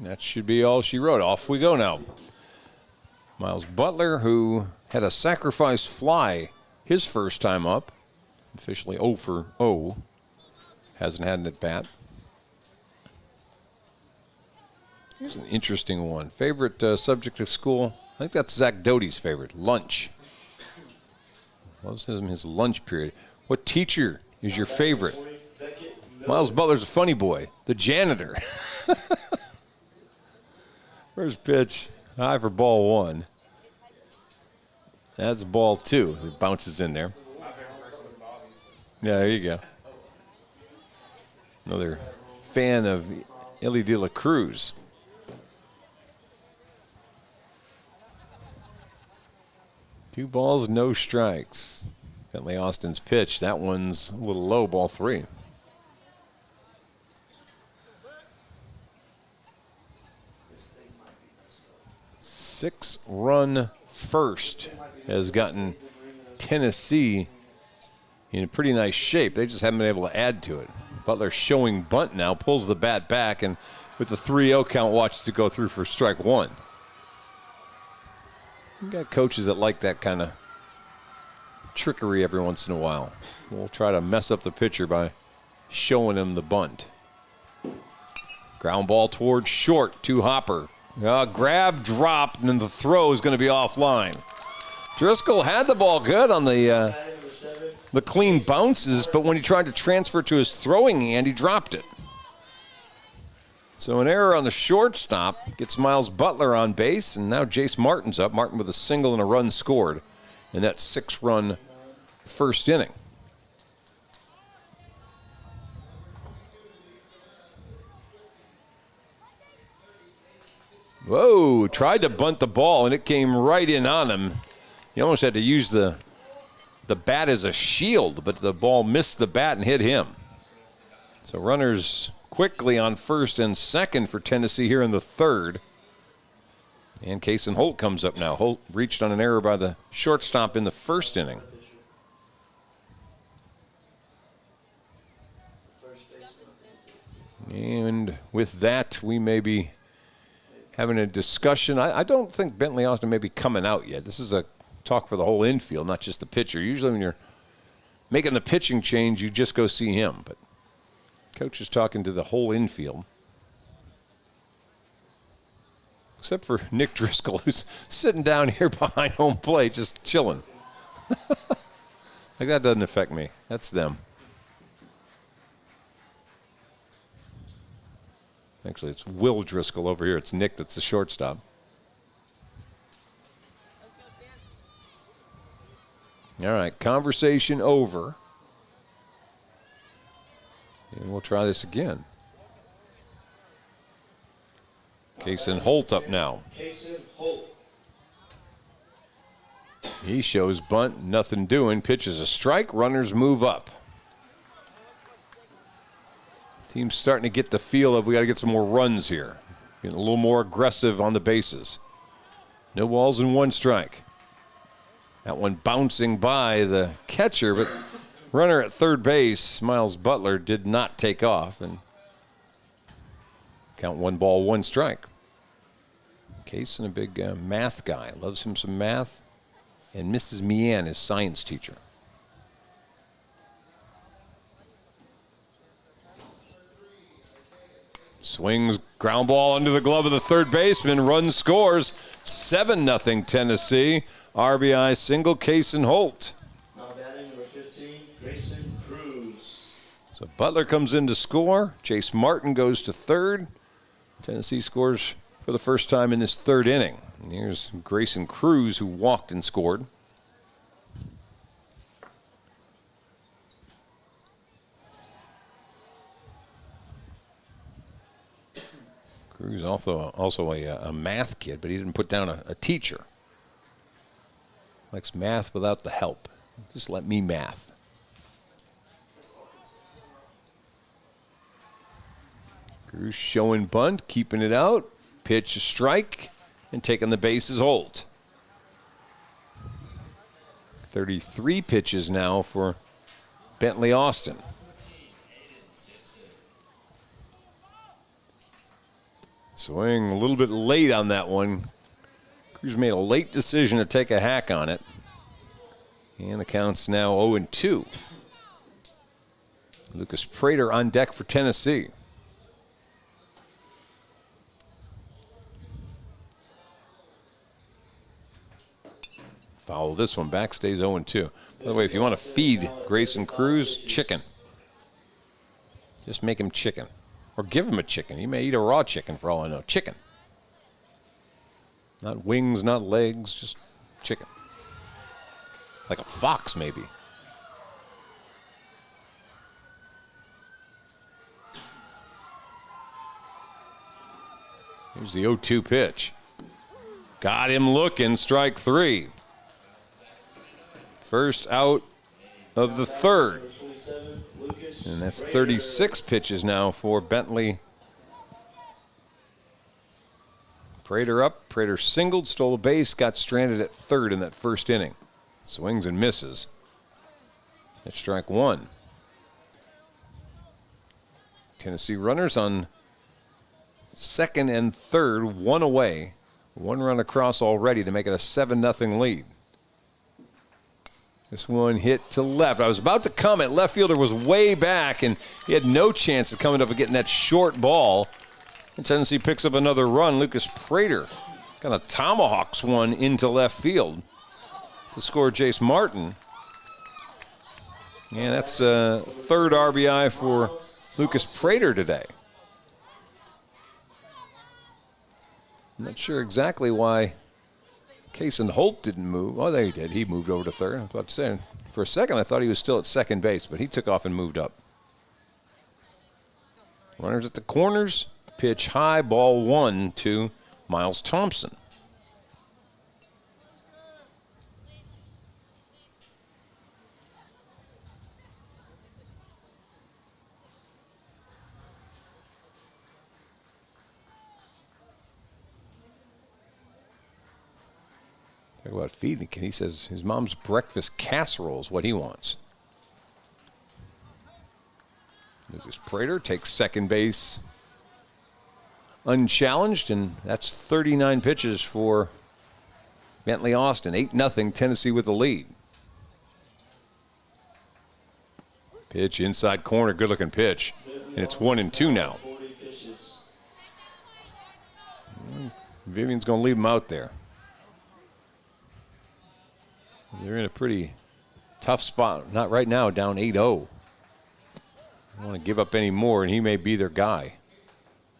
That should be all she wrote. Off we go now. Miles Butler, who had a sacrifice fly his first time up, officially 0 for 0, hasn't had an at-bat. Here's an interesting one. Favorite subject of school? I think that's Zach Doty's favorite, lunch. Loves his lunch period. What teacher is your favorite? Miles Butler's a funny boy, the janitor. First pitch, high for ball 1. That's ball 2. It bounces in there. Yeah, there you go. Another fan of Ellie De La Cruz. Two balls, no strikes. Bentley Austin's pitch. That one's a little low, ball 3. Six-run first has gotten Tennessee in pretty nice shape. They just haven't been able to add to it. Butler showing bunt now, pulls the bat back, and with the 3-0 count, watches it go through for strike 1. You got coaches that like that kind of trickery every once in a while. We'll try to mess up the pitcher by showing him the bunt. Ground ball towards short to Hopper. Grab, drop, and then the throw is going to be offline. Driscoll had the ball good on the the clean bounces, but when he tried to transfer to his throwing hand, he dropped it. So an error on the shortstop gets Miles Butler on base, and now Jace Martin's up. Martin with a single and a run scored in that 6-run first inning. Whoa, tried to bunt the ball, and it came right in on him. He almost had to use the bat as a shield, but the ball missed the bat and hit him. So runners quickly on first and second for Tennessee here in the third. And Kason Holt comes up now. Holt reached on an error by the shortstop in the first inning. And with that, we may be having a discussion. I don't think Bentley Austin may be coming out yet. This is a talk for the whole infield, not just the pitcher. Usually when you're making the pitching change, you just go see him. But coach is talking to the whole infield. Except for Nick Driscoll, who's sitting down here behind home plate, just chilling. Like, that doesn't affect me. That's them. Actually, it's Will Driscoll over here. It's Nick that's the shortstop. All right, conversation over. And we'll try this again. Kason Holt up now. Kason Holt. He shows bunt, nothing doing. Pitches a strike, runners move up. Team's starting to get the feel of we got to get some more runs here. Getting a little more aggressive on the bases. No balls and one strike. That one bouncing by the catcher, but runner at third base, Miles Butler, did not take off. And count 1 ball, 1 strike. Kason, a big math guy. Loves him some math. And Mrs. Meehan, his science teacher. Swings, ground ball under the glove of the third baseman. Run scores. 7-0 Tennessee. RBI single, Kason Holt. Now batting number 15, Grayson Cruz. So Butler comes in to score. Jace Martin goes to third. Tennessee scores for the first time in this third inning. And here's Grayson Cruz, who walked and scored. Cruz also a math kid, but he didn't put down a teacher. Likes math without the help. Just let me math. Cruz showing bunt, keeping it out. Pitch, a strike, and taking the bases. Holt. 33 pitches now for Bentley Austin. Swing a little bit late on that one. Cruz made a late decision to take a hack on it. And the count's now 0-2. Lucas Prater on deck for Tennessee. Foul this one back, stays 0-2. By the way, if you want to feed Grayson Cruz, chicken. Just make him chicken. Or give him a chicken. He may eat a raw chicken for all I know. Chicken. Not wings, not legs, just chicken. Like a fox, maybe. Here's the 0-2 pitch. Got him looking, strike 3. First out of the third. And that's 36 pitches now for Bentley. Prater up. Prater singled, stole a base, got stranded at third in that first inning. Swings and misses. That's strike 1. Tennessee runners on second and third, 1 away. 1 run across already to make it a 7-0 lead. This one hit to left. I was about to comment. Left fielder was way back, and he had no chance of coming up and getting that short ball. And Tennessee picks up another run. Lucas Prater kind of tomahawks one into left field to score Jace Martin. Yeah, that's third RBI for Lucas Prater today. I'm not sure exactly why Kason Holt didn't move. Oh, there he did. He moved over to third. I was about to say, for a second, I thought he was still at second base, but he took off and moved up. Runners at the corners. Pitch high, ball 1 to Miles Thompson. Talk about feeding. He says his mom's breakfast casserole is what he wants. Lucas Prater takes second base unchallenged, and that's 39 pitches for Bentley Austin. 8-0 Tennessee with the lead. Pitch inside corner, good looking pitch. And it's 1-2 now. Vivian's going to leave him out there. They're in a pretty tough spot. Not right now, down 8-0. Don't want to give up any more, and he may be their guy.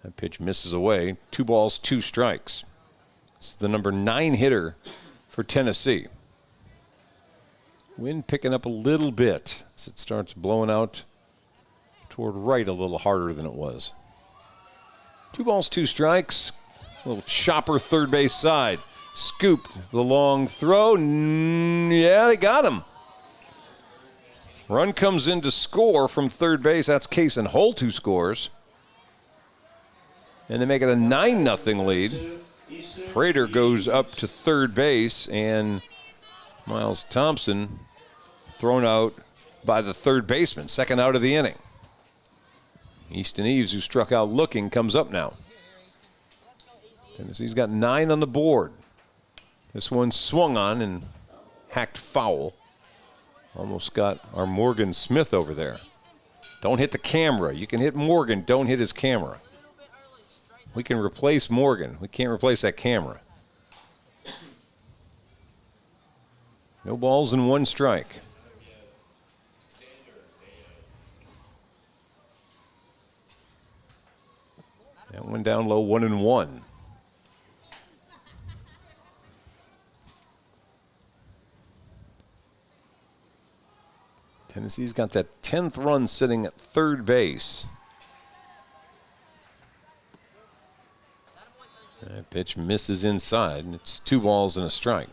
That pitch misses away. 2 balls, 2 strikes. It's the number 9 hitter for Tennessee. Wind picking up a little bit as it starts blowing out toward right a little harder than it was. 2 balls, 2 strikes. A little chopper third base side. Scooped the long throw. Yeah, they got him. Run comes in to score from third base. That's Kason Holt who scores. And they make it a 9-0 lead. Prater goes up to third base, and Miles Thompson thrown out by the third baseman. Second out of the inning. Easton Eves, who struck out looking, comes up now. Tennessee's got 9 on the board. This one swung on and hacked foul. Almost got our Morgan Smith over there. Don't hit the camera. You can hit Morgan. Don't hit his camera. We can replace Morgan. We can't replace that camera. No balls and 1 strike. That one down low, 1-1. Tennessee's got that 10th run sitting at third base. That pitch misses inside, and it's 2 balls and a strike.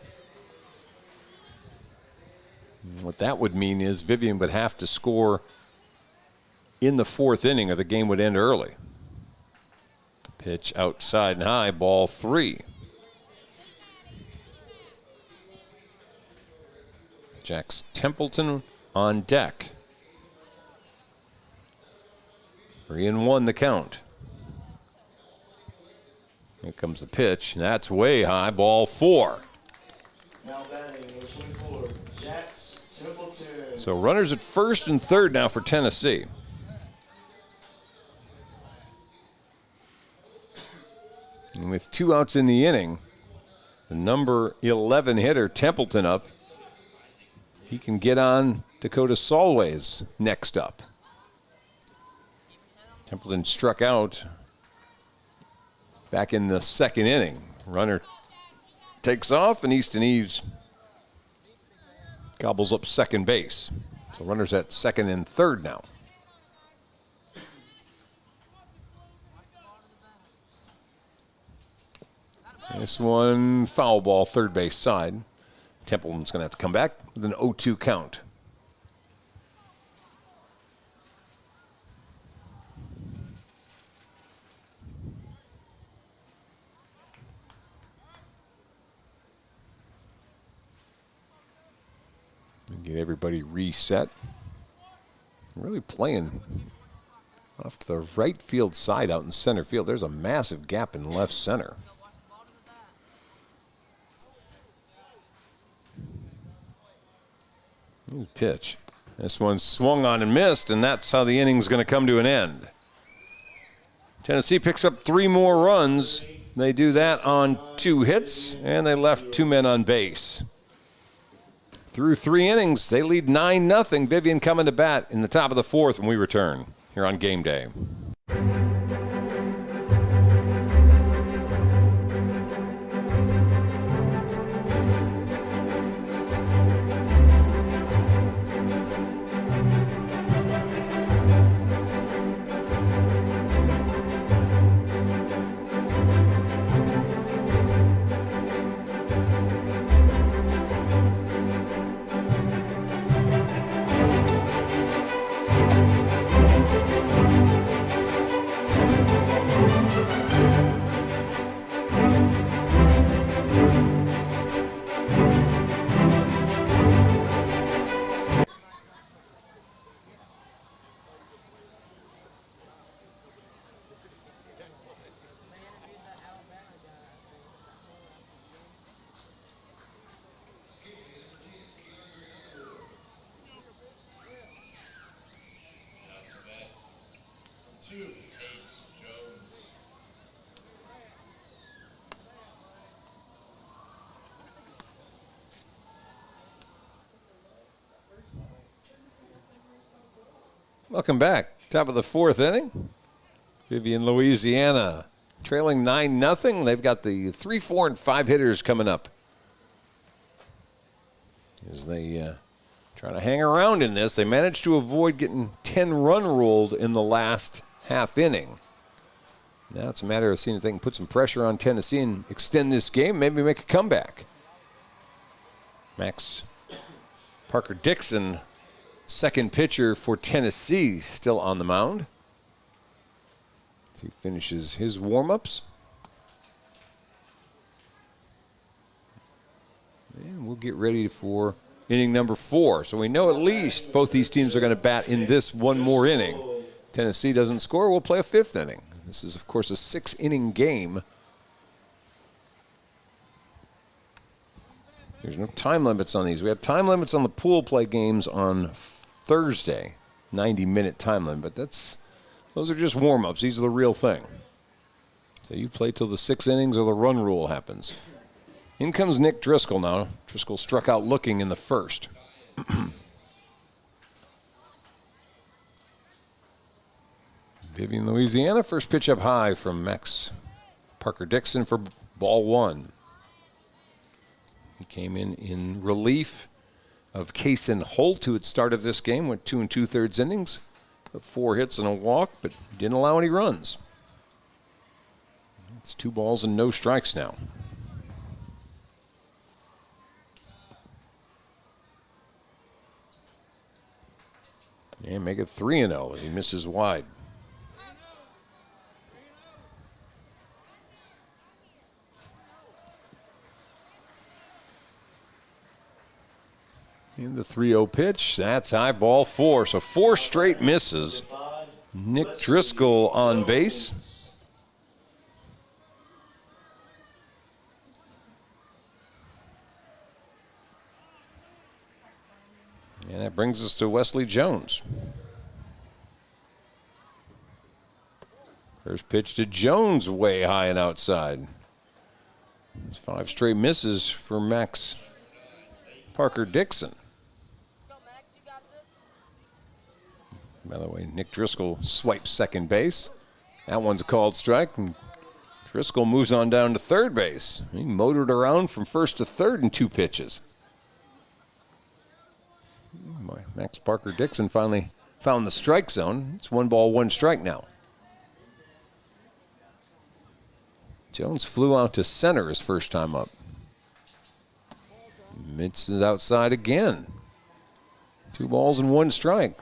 And what that would mean is Vivian would have to score in the 4th inning or the game would end early. Pitch outside and high, ball 3. Jax Templeton on deck. 3-1 the count. Here comes the pitch, and that's way high, ball 4. Now batting, number 24, Jax Templeton. So runners at first and third now for Tennessee. And with 2 outs in the inning, the number 11 hitter, Templeton, up. He can get on Dakota Solways next up. Templeton struck out back in the 2nd inning. Runner takes off, and Easton Eves gobbles up second base. So runners at 2nd and 3rd now. This one, foul ball, third base side. Templeton's going to have to come back with an 0-2 count. Get everybody reset. Really playing off to the right field side out in center field. There's a massive gap in left center. Good pitch. This one swung on and missed, and that's how the inning's going to come to an end. Tennessee picks up 3 more runs. They do that on 2 hits, and they left 2 men on base. Through 3 innings, they lead 9-0. Vivian coming to bat in the top of the 4th when we return here on Game Day. Welcome back. Top of the 4th inning. Vivian, Louisiana, trailing 9-0. They've got the 3, 4, and 5 hitters coming up as they try to hang around in this. They managed to avoid getting 10-run ruled in the last half inning. Now it's a matter of seeing if they can put some pressure on Tennessee and extend this game, maybe make a comeback. Max Parker-Dixon, second pitcher for Tennessee, still on the mound. As he finishes his warm-ups. And we'll get ready for inning number 4. So we know at least both these teams are going to bat in this one more inning. Tennessee doesn't score, we'll play a 5th inning. This is, of course, a 6-inning game. There's no time limits on these. We have time limits on the pool play games on Thursday, 90-minute time limit, but those are just warm-ups. These are the real thing. So you play till the 6 innings or the run rule happens. In comes Nick Driscoll now. Driscoll struck out looking in the first. Vivian, Louisiana, first pitch up high from Max Parker-Dixon for ball 1. He came in relief of Kason Holt, who had started this game, went 2 2/3 innings, 4 hits and a walk, but didn't allow any runs. It's 2 balls and no strikes now. And make it 3-0 as he misses wide. In the 3-0 pitch, that's high, ball 4. So 4 straight misses. Nick Driscoll on base. And that brings us to Wesley Jones. First pitch to Jones, way high and outside. It's 5 straight misses for Max Parker-Dixon. By the way, Nick Driscoll swipes second base. That one's a called strike, and Driscoll moves on down to third base. He motored around from first to third in 2 pitches. Max Parker-Dixon finally found the strike zone. It's 1 ball, 1 strike now. Jones flew out to center his first time up. Misses outside again. 2 balls and 1 strike.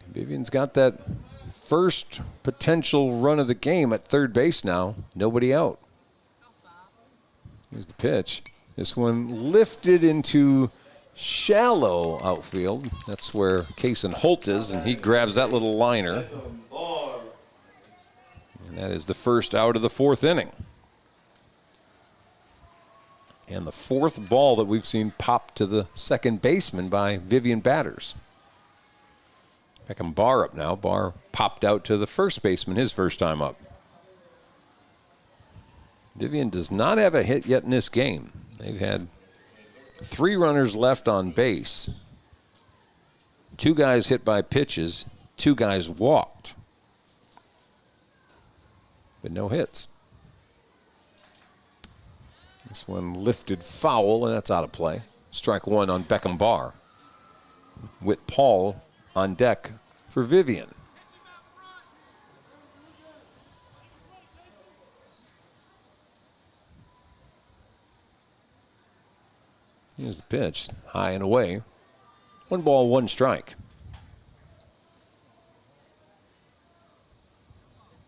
Vivian's got that first potential run of the game at third base now. Nobody out. Here's the pitch. This one lifted into shallow outfield. That's where Kason Holt is, and he grabs that little liner. And that is the first out of the 4th inning. And the 4th ball that we've seen pop to the second baseman by Vivian batters. Beckham Barr up now. Barr popped out to the first baseman his first time up. Vivian does not have a hit yet in this game. They've had 3 runners left on base. 2 guys hit by pitches. 2 guys walked. But no hits. This one lifted foul, and that's out of play. Strike 1 on Beckham Barr. Whit Paul on deck for Vivian. Here's the pitch, high and away. 1 ball, 1 strike.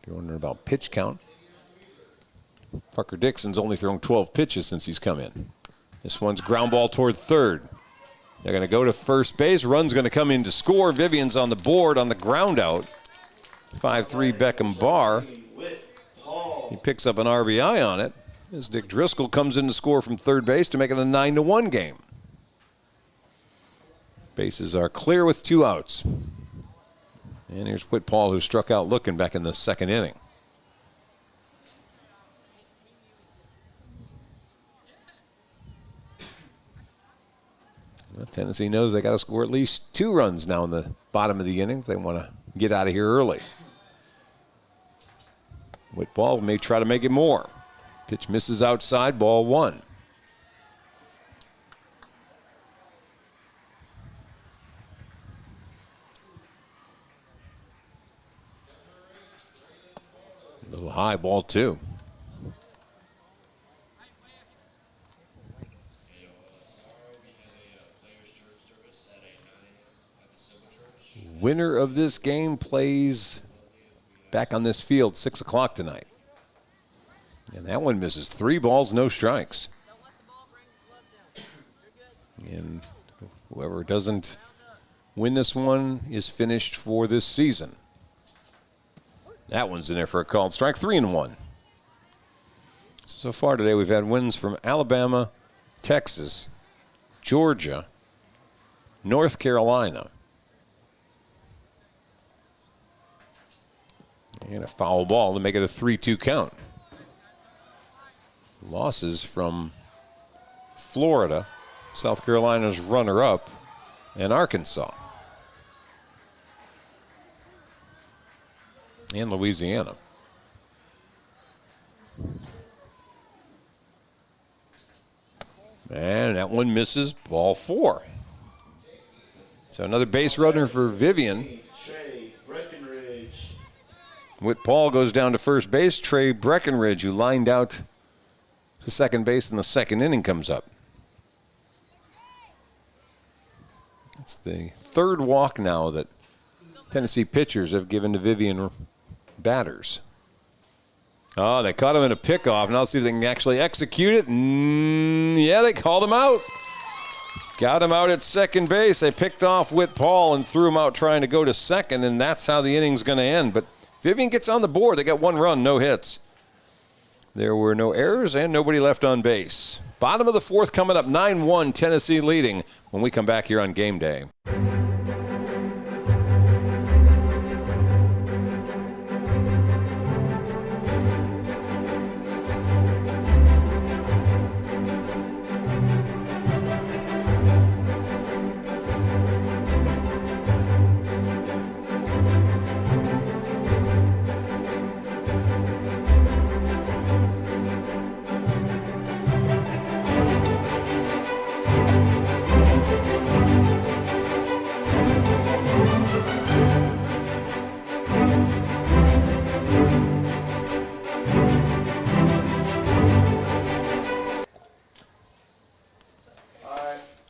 If you're wondering about pitch count, Parker Dixon's only thrown 12 pitches since he's come in. This one's ground ball toward third. They're going to go to first base. Run's going to come in to score. Vivian's on the board on the ground out. 5-3 Beckham Barr. He picks up an RBI on it as Nick Driscoll comes in to score from third base to make it a 9-1 game. Bases are clear with 2 outs. And here's Whit Paul, who struck out looking back in the second inning. Well, Tennessee knows they got to score at least 2 runs now in the bottom of the inning if they want to get out of here early. Whit Paul may try to make it more. Pitch misses outside, ball 1. A little high, ball 2. Winner of this game plays back on this field 6 o'clock tonight. And that one misses. 3 balls, no strikes. And whoever doesn't win this one is finished for this season. That one's in there for a called strike. 3-1. So far today, we've had wins from Alabama, Texas, Georgia, North Carolina. And a foul ball to make it a 3-2 count. Losses from Florida, South Carolina's runner-up, and Arkansas. And Louisiana. And that one misses, ball 4. So another base runner for Vivian. Whit Paul goes down to first base. Trey Breckenridge, who lined out to second base in the second inning, comes up. It's the 3rd walk now that Tennessee pitchers have given to Vivian batters. Oh, they caught him in a pickoff. Now let's see if they can actually execute it. Yeah, they called him out. Got him out at second base. They picked off Whit Paul and threw him out trying to go to second, and that's how the inning's going to end. But Vivian gets on the board. They got 1 run, no hits. There were no errors and nobody left on base. Bottom of the 4th coming up, 9-1, Tennessee leading when we come back here on Game Day.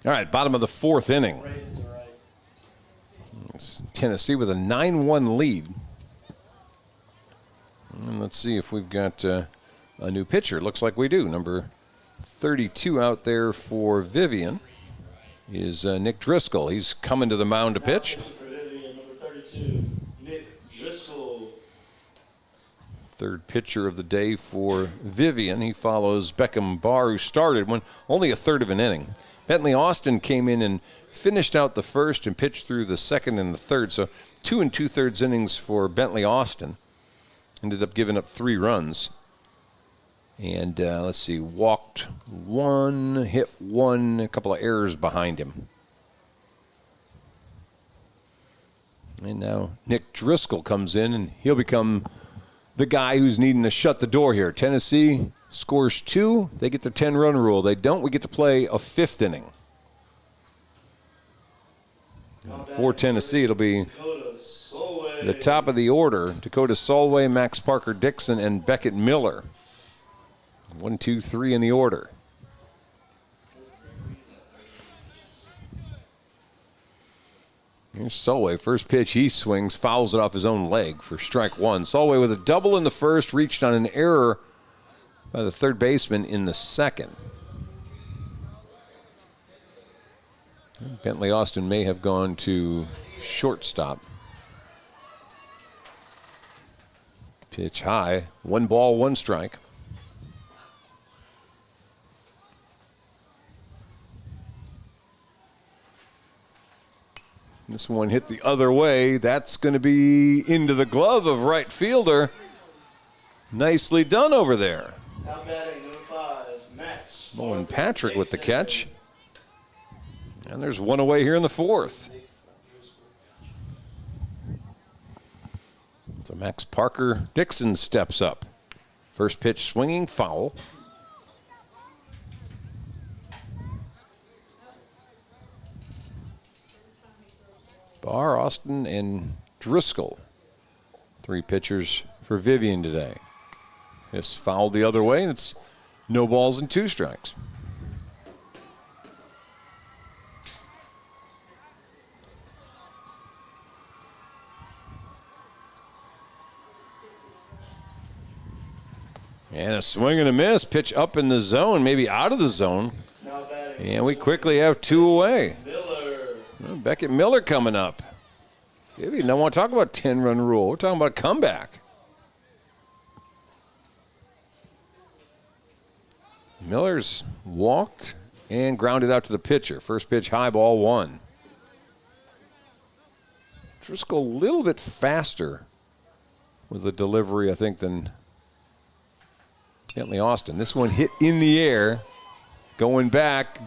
All right, bottom of the 4th inning. It's Tennessee with a 9-1 lead. And let's see if we've got a new pitcher. Looks like we do. Number 32 out there for Vivian is Nick Driscoll. He's coming to the mound to pitch. Number 32, Nick Driscoll. 3rd pitcher of the day for Vivian. He follows Beckham Barr, who started only a 1/3 of an inning. Bentley Austin came in and finished out the 1st and pitched through the 2nd and the 3rd. So 2 2/3 innings for Bentley Austin. Ended up giving up 3 runs. And let's see, walked one, hit one, a couple of errors behind him. And now Nick Driscoll comes in, and he'll become the guy who's needing to shut the door here. Tennessee scores 2, they get the 10-run rule. They don't, we get to play a 5th inning. For Tennessee, it'll be the top of the order: Dakota Solway, Max Parker Dixon, and Beckett Miller. 1, 2, 3 in the order. Here's Solway. First pitch, he swings, fouls it off his own leg for strike 1. Solway with a double in the first, reached on an error by the third baseman in the second. Bentley Austin may have gone to shortstop. Pitch high, 1 ball, 1 strike. This one hit the other way. That's going to be into the glove of right fielder. Nicely done over there. Owen Patrick with the catch. And there's one away here in the 4th. So Max Parker Dixon steps up. First pitch swinging, foul. Barr, Austin, and Driscoll. 3 pitchers for Vivian today. It's fouled the other way, and it's no balls and 2 strikes. And a swing and a miss. Pitch up in the zone, maybe out of the zone. And we quickly have 2 away. Well, Beckett Miller coming up. Maybe you don't want to talk about 10-run rule. We're talking about a comeback. Miller's walked and grounded out to the pitcher. First pitch, high, ball 1. Driscoll a little bit faster with the delivery, I think, than Bentley Austin. This one hit in the air. Going back.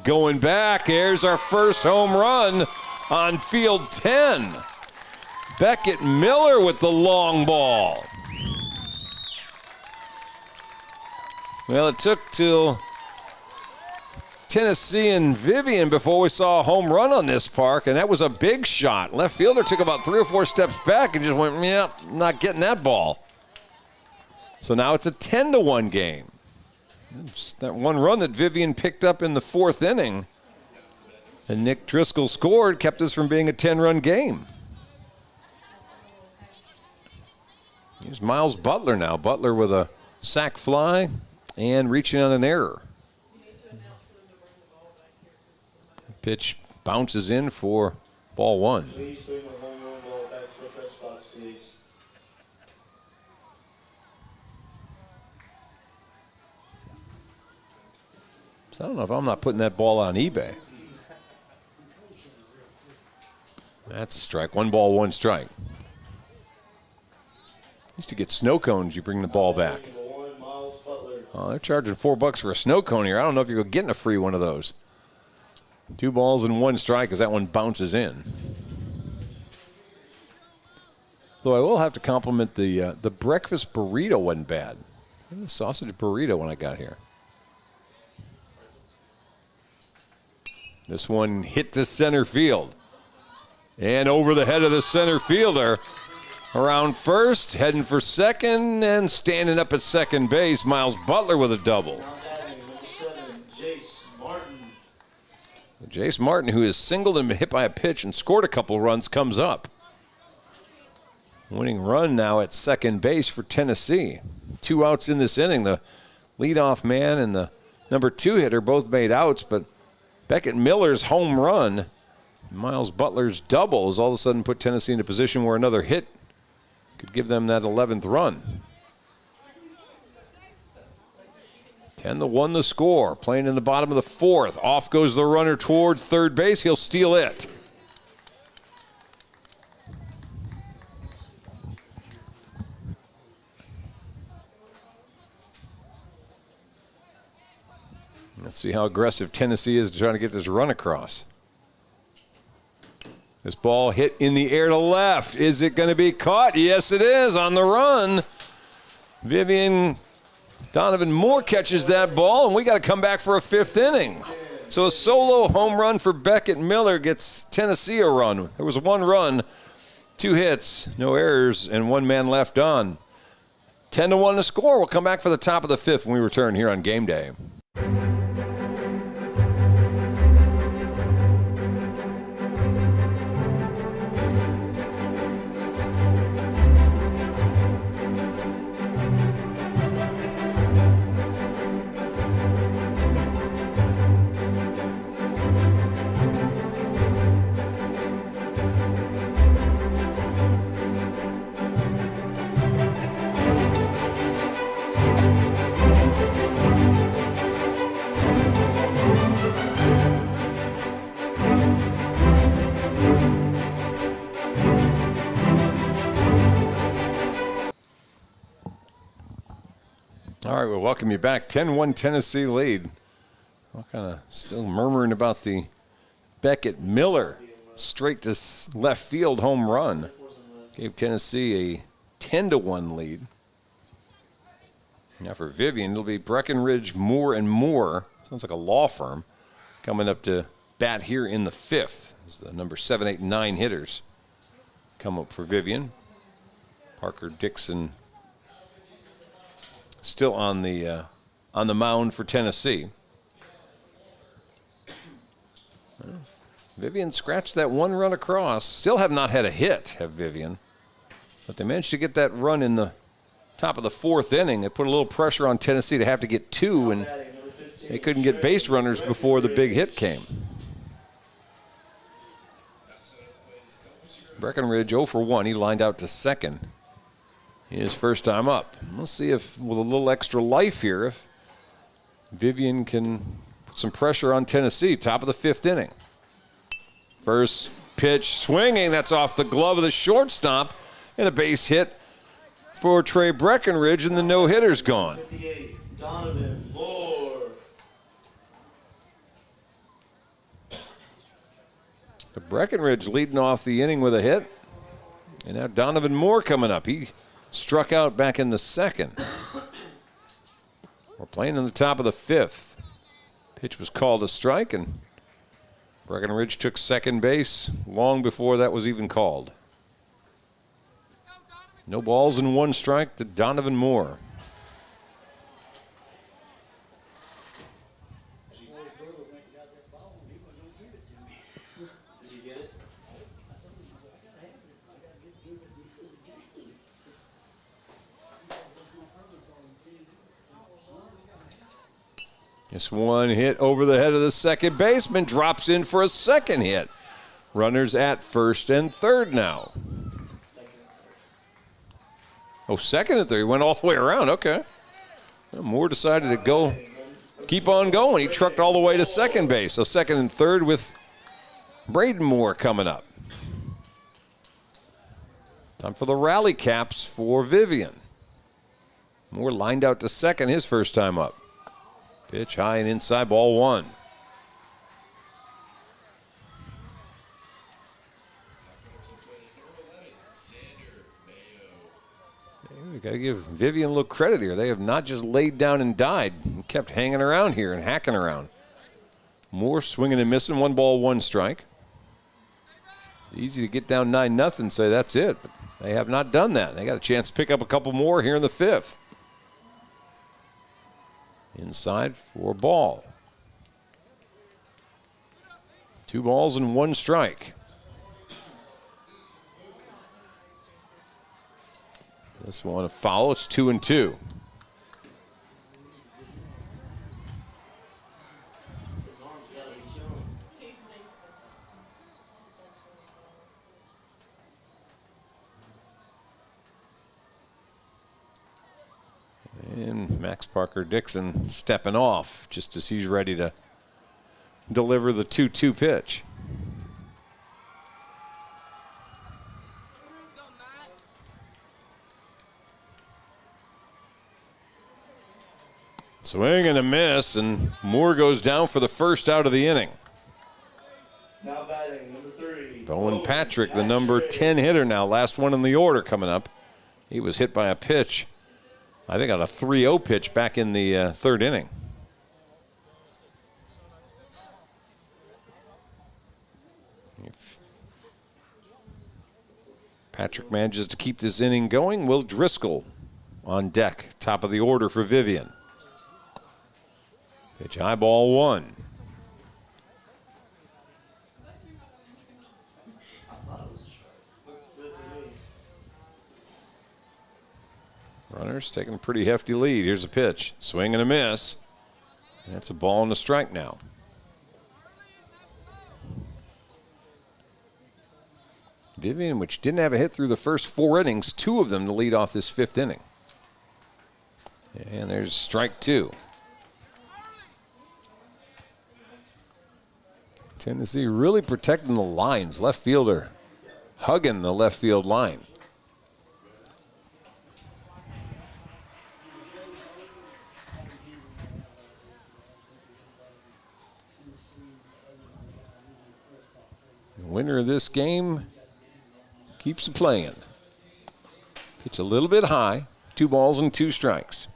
There's our first home run on field 10. Beckett Miller with the long ball. Well, it took till Tennessee and Vivian before we saw a home run on this park, and that was a big shot. Left fielder took about 3 or 4 steps back and just went, yeah, not getting that ball. So now it's a 10-1 game. That one run that Vivian picked up in the 4th inning and Nick Driscoll scored kept us from being a 10-run game. Here's Miles Butler now. Butler with a sac fly and reaching on an error. Pitch bounces in for ball 1. Please bring the home run ball back to the press box, please. So I don't know if I'm not putting that ball on eBay. That's a strike. 1 ball, 1 strike. Used to get snow cones, you bring the ball back. Oh, they're charging $4 for a snow cone here. I don't know if you're getting a free one of those. 2 balls and 1 strike as that one bounces in. Though I will have to compliment the breakfast burrito wasn't bad. The sausage burrito when I got here. This one hit to center field. And over the head of the center fielder. Around first, heading for second, and standing up at second base, Miles Butler with a double. Jace Martin, who is singled and been hit by a pitch and scored a couple runs, comes up. Winning run now at second base for Tennessee. 2 outs in this inning. The leadoff man and the number 2 hitter both made outs, but Beckett Miller's home run, Miles Butler's double, has all of a sudden put Tennessee in a position where another hit could give them that 11th run. 10-1 the score. Playing in the bottom of the 4th. Off goes the runner towards third base. He'll steal it. Let's see how aggressive Tennessee is trying to get this run across. This ball hit in the air to left. Is it going to be caught? Yes, it is on the run. Vivian Donovan Moore catches that ball, and we got to come back for a 5th inning. So a solo home run for Beckett Miller gets Tennessee a run. There was 1 run, 2 hits, no errors, and 1 man left on. 10-1 to score. We'll come back for the top of the 5th when we return here on Game Day. All right, we'll welcome you back. 10-1 Tennessee lead. I'm kind of still murmuring about the Beckett Miller straight to left field home run. Gave Tennessee a 10-1 lead. Now for Vivian, it'll be Breckenridge, Moore, and Moore. Sounds like a law firm. Coming up to bat here in the 5th. As the number 7, 8, and 9 hitters come up for Vivian. Parker Dixon still on the mound for Tennessee. Vivian scratched that 1 run across. Still have not had a hit, have Vivian. But they managed to get that run in the top of the 4th inning. It put a little pressure on Tennessee to have to get 2, and they couldn't get base runners before the big hit came. Breckenridge 0 for 1. He lined out to second. His first time up. We'll see if, with a little extra life here, if Vivian can put some pressure on Tennessee. Top of the 5th inning. First pitch swinging. That's off the glove of the shortstop. And a base hit for Trey Breckenridge, and the no-hitter's gone. 58, Donovan Moore. Breckenridge leading off the inning with a hit. And now Donovan Moore coming up. He struck out back in the 2nd. We're playing in the top of the 5th. Pitch was called a strike, and Breckenridge took second base long before that was even called. No balls and 1 strike to Donovan Moore. Did you get it? This one hit over the head of the second baseman, drops in for a second hit. Runners at 1st and 3rd now. Oh, 2nd and 3rd. He went all the way around. Okay. Well, Moore decided to keep on going. He trucked all the way to second base. So 2nd and 3rd with Braden Moore coming up. Time for the rally caps for Vivian. Moore lined out to second his first time up. Pitch high and inside, ball 1. We got to give Vivian a little credit here. They have not just laid down and died, and kept hanging around here and hacking around. Moore swinging and missing, 1 ball, 1 strike. Easy to get down 9-0 and say that's it, but they have not done that. They got a chance to pick up a couple more here in the 5th. Inside for ball. 2 balls and 1 strike. This one a foul. It's 2-2. And Max Parker Dixon stepping off just as he's ready to deliver the 2-2 pitch. Swing and a miss, and Moore goes down for the first out of the inning. Now batting, number 3. Bowen Patrick, the number 10 hitter now. Last one in the order coming up. He was hit by a pitch, I think on a 3-0 pitch back in the third inning. If Patrick manages to keep this inning going, Will Driscoll on deck, top of the order for Vivian. Pitch high, ball 1. Runners taking a pretty hefty lead. Here's a pitch. Swing and a miss. That's a ball and a strike now. Vivian, which didn't have a hit through the first 4 innings, 2 of them to lead off this 5th inning. And there's strike 2. Tennessee really protecting the lines. Left fielder hugging the left field line. The winner of this game keeps playing. Pitch a little bit high. 2 balls and 2 strikes.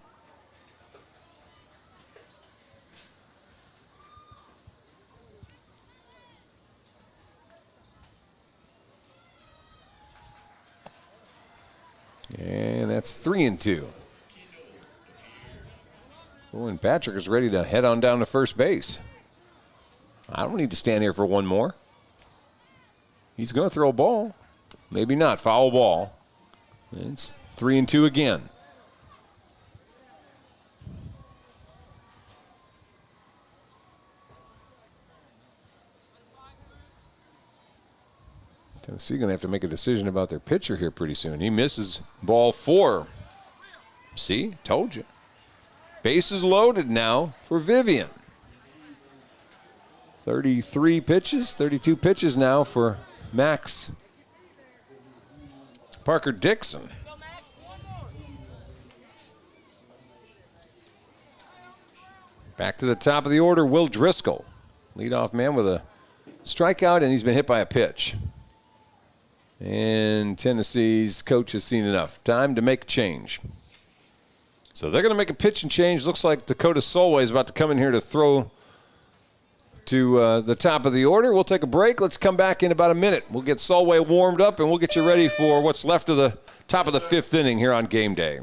And that's 3-2. Bowen Patrick is ready to head on down to first base. I don't need to stand here for one more. He's going to throw a ball. Maybe not. Foul ball. And it's 3-2 again. Tennessee going to have to make a decision about their pitcher here pretty soon. He misses ball 4. See? Told you. Bases loaded now for Vivian. 33 pitches, 32 pitches now for Max Parker Dixon. Back to the top of the order, Will Driscoll. Leadoff man with a strikeout, and he's been hit by a pitch. And Tennessee's coach has seen enough. Time to make a change. So they're going to make a pitch and change. Looks like Dakota Solway is about to come in here to throw to the top of the order. We'll take a break. Let's come back in about a minute. We'll get Solway warmed up, and we'll get you ready for what's left of the top of the 5th inning here on game day.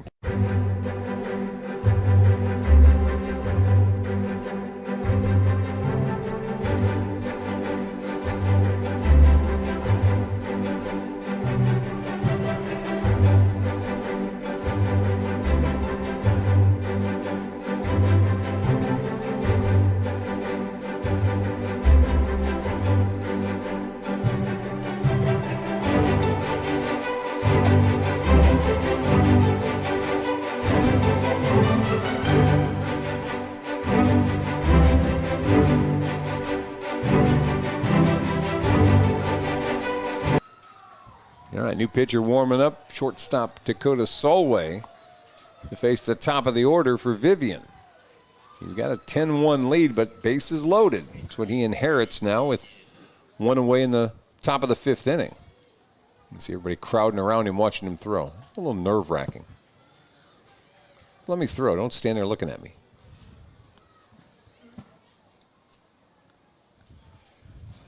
All right, new pitcher warming up. Shortstop Dakota Solway to face the top of the order for Vivian. He's got a 10-1 lead, but bases loaded. That's what he inherits now with one away in the top of the 5th inning. You can see everybody crowding around him watching him throw. A little nerve-wracking. Let me throw. Don't stand there looking at me.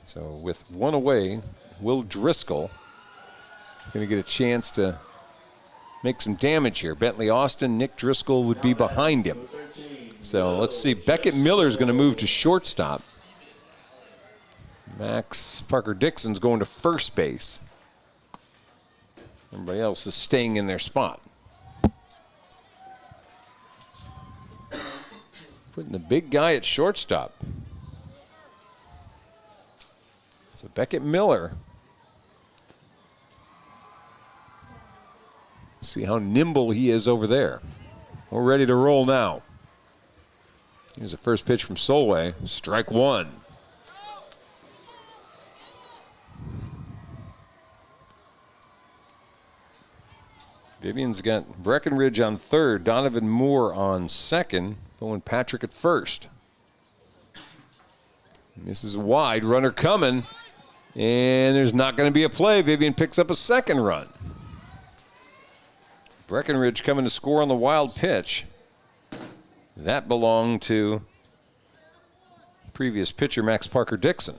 So with one away, Will Driscoll going to get a chance to make some damage here. Bentley Austin, Nick Driscoll would be behind him. So let's see. Beckett Miller is going to move to shortstop. Max Parker Dixon's going to first base. Everybody else is staying in their spot. Putting the big guy at shortstop. So Beckett Miller. See how nimble he is over there. We're ready to roll now. Here's the first pitch from Solway. Strike 1. Vivian's got Breckenridge on third, Donovan Moore on second, Going Patrick at first. Misses wide, runner coming. And there's not going to be a play. Vivian picks up a second run. Breckenridge coming to score on the wild pitch. That belonged to previous pitcher Max Parker-Dixon.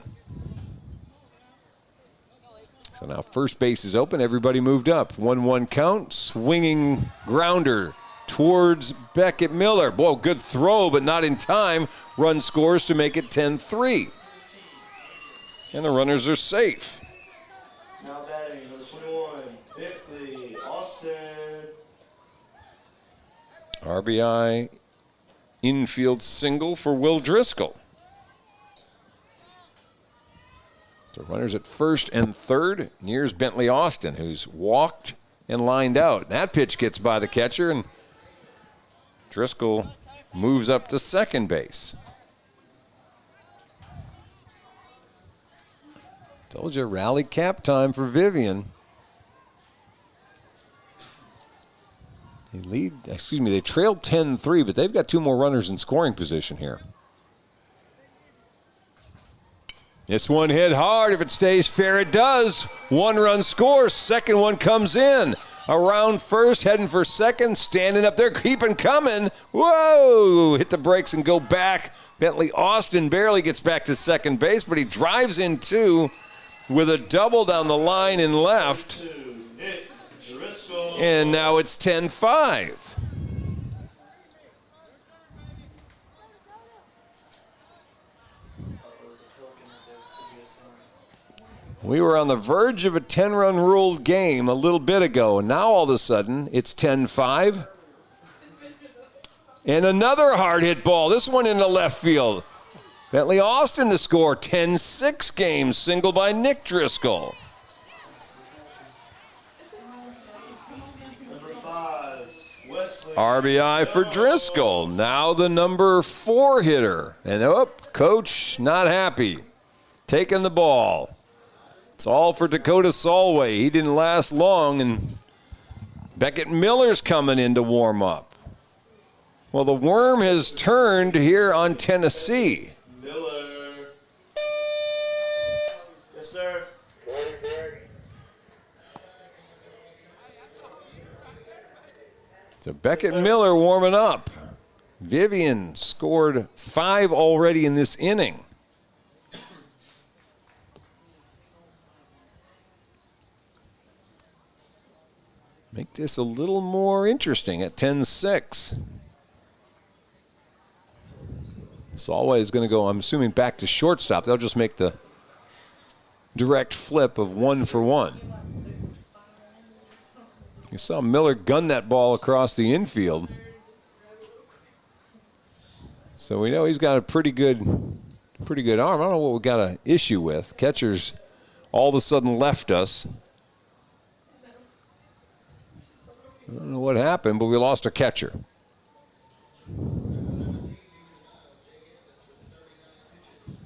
So now first base is open. Everybody moved up. 1-1 count. Swinging grounder towards Beckett Miller. Whoa, good throw, but not in time. Run scores to make it 10-3. And the runners are safe. Now batting, number 21, Bickley, Austin. RBI infield single for Will Driscoll. So runners at first and third. Here's Bentley Austin, who's walked and lined out. That pitch gets by the catcher, and Driscoll moves up to second base. Told you, rally cap time for Vivian. They trailed 10-3, but they've got two more runners in scoring position here. This one hit hard. If it stays fair, it does. One run scores. Second one comes in. Around first, heading for second, standing up there, keeping coming. Whoa! Hit the brakes and go back. Bentley Austin barely gets back to second base, but he drives in two with a double down the line and left. And now it's 10-5. We were on the verge of a 10-run ruled game a little bit ago, and now all of a sudden it's 10-5. And another hard hit ball, this one into left field. Bentley Austin to score. 10-6 game, single by Nick Driscoll. RBI for Driscoll. Now the number 4 hitter. And coach not happy. Taking the ball. It's all for Dakota Solway. He didn't last long, and Beckett Miller's coming in to warm up. Well, the worm has turned here on Tennessee. Miller. Yes, sir. So Beckett Miller warming up. Vivian scored 5 already in this inning. Make this a little more interesting at 10-6. Solway is going to go, I'm assuming, back to shortstop. They'll just make the direct flip of 1-for-1. You saw Miller gun that ball across the infield. So we know he's got a pretty good arm. I don't know what we got an issue with. Catcher's all of a sudden left us. I don't know what happened, but we lost our catcher.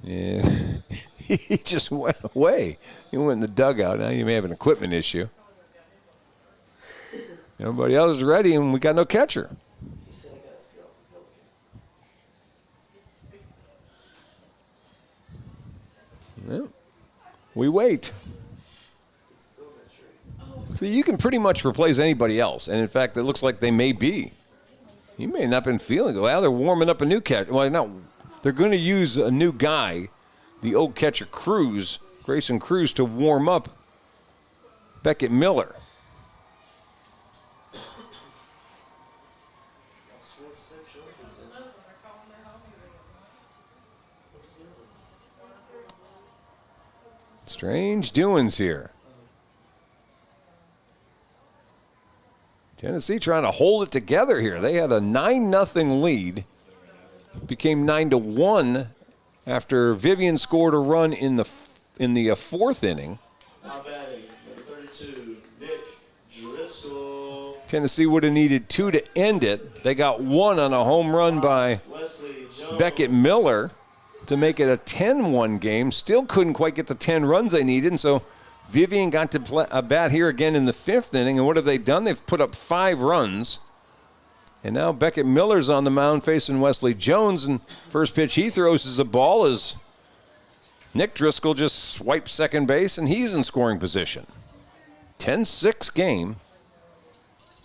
Yeah, he just went away. He went in the dugout. Now you may have an equipment issue. Everybody else is ready, and we got no catcher. Well, we wait. See, you can pretty much replace anybody else, and in fact, it looks like they may be. He may not have been feeling it. Well, they're warming up a new catcher. Well, no, they're going to use a new guy, the old catcher Grayson Cruz, to warm up Beckett Miller. Strange doings here. Tennessee trying to hold it together here. They had a 9-0 lead. Became 9-1 after Vivian scored a run in the 4th inning. Now batting, number 32, Nick Driscoll. Tennessee would have needed 2 to end it. They got 1 on a home run by Beckett Miller to make it a 10-1 game. Still couldn't quite get the 10 runs they needed, and so Vivian got to bat here again in the 5th inning, and what have they done? They've put up 5 runs, And now Beckett Miller's on the mound facing Wesley Jones. And first pitch he throws is a ball as Nick Driscoll just swipes second base, and he's in scoring position. 10-6 game.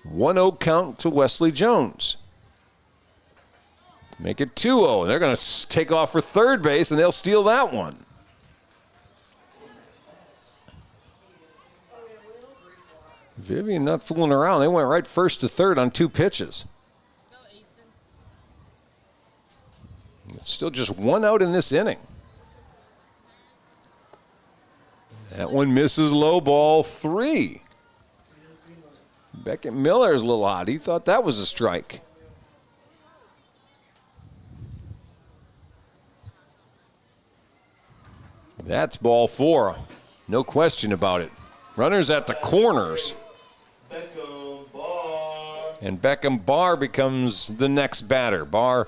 1-0 count to Wesley Jones. Make it 2-0. They're going to take off for third base, and they'll steal that one. Vivian not fooling around. They went right first to third on 2 pitches. It's still just 1 out in this inning. That one misses, low ball 3. Beckett Miller is a little hot. He thought that was a strike. That's ball 4. No question about it. Runners at the corners. And Beckham Barr becomes the next batter. Barr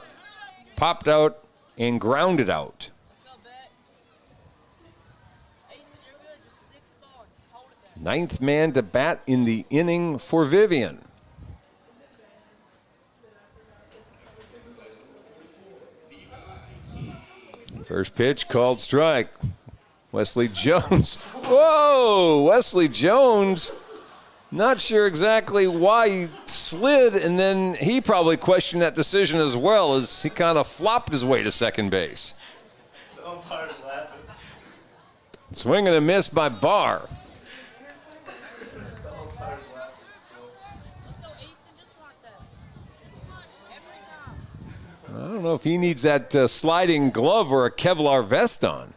popped out and grounded out. Ninth man to bat in the inning for Vivian. First pitch called strike. Wesley Jones. Whoa! Wesley Jones. Not sure exactly why he slid, and then he probably questioned that decision as well as he kind of flopped his way to second base. The umpire's laughing. Swing and a miss by Barr. I don't know if he needs that sliding glove or a Kevlar vest on.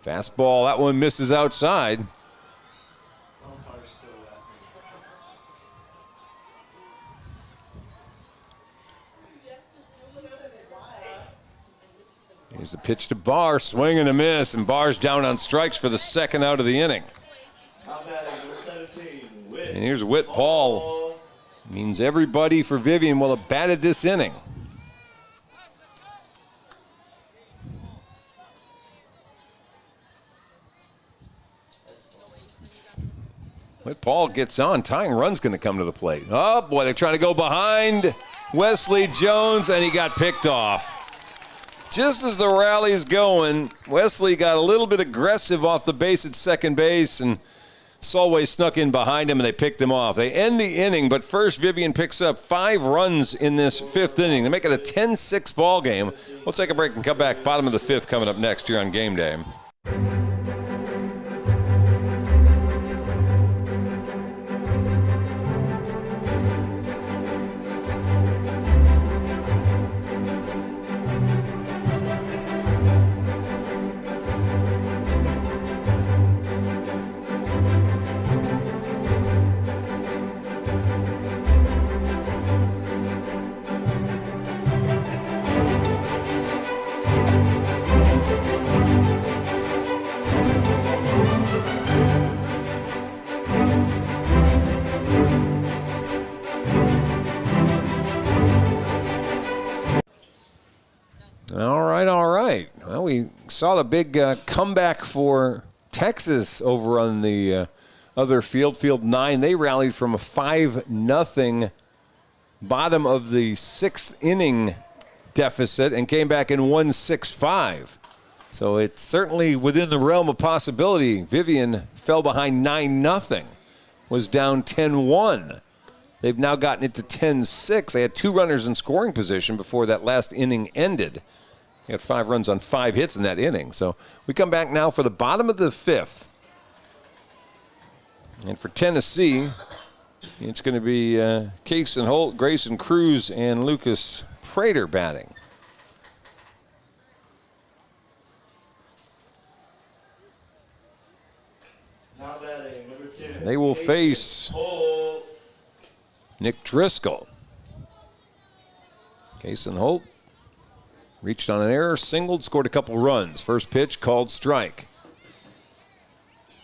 Fastball, that one misses outside. Here's the pitch to Barr, swing and a miss, and Barr's down on strikes for the second out of the inning. And here's Whit Paul. Means everybody for Vivian will have batted this inning. Whit Paul gets on. Tying run's going to come to the plate. Oh, boy, they're trying to go behind Wesley Jones, and he got picked off. Just as the rally's going, Wesley got a little bit aggressive off the base at second base, and Solway snuck in behind him, and they picked him off. They end the inning, but first Vivian picks up 5 runs in this 5th inning. They make it a 10-6 ball game. We'll take a break and come back. Bottom of the 5th coming up next here on Game Day. All right. Well, we saw the big comeback for Texas over on the other field, Field 9. They rallied from a 5-0 bottom of the 6th inning deficit and came back and won 6-5. So it's certainly within the realm of possibility. Vivian fell behind 9-0, was down 10-1. They've now gotten it to 10-6. They had 2 runners in scoring position before that last inning ended. They had 5 runs on 5 hits in that inning. So we come back now for the bottom of the 5th. And for Tennessee, it's going to be Kason Holt, Grayson Cruz, and Lucas Prater batting. Now batting, number 2. And they will face Nick Driscoll. Kason Holt reached on an error, singled, scored a couple runs. First pitch called strike.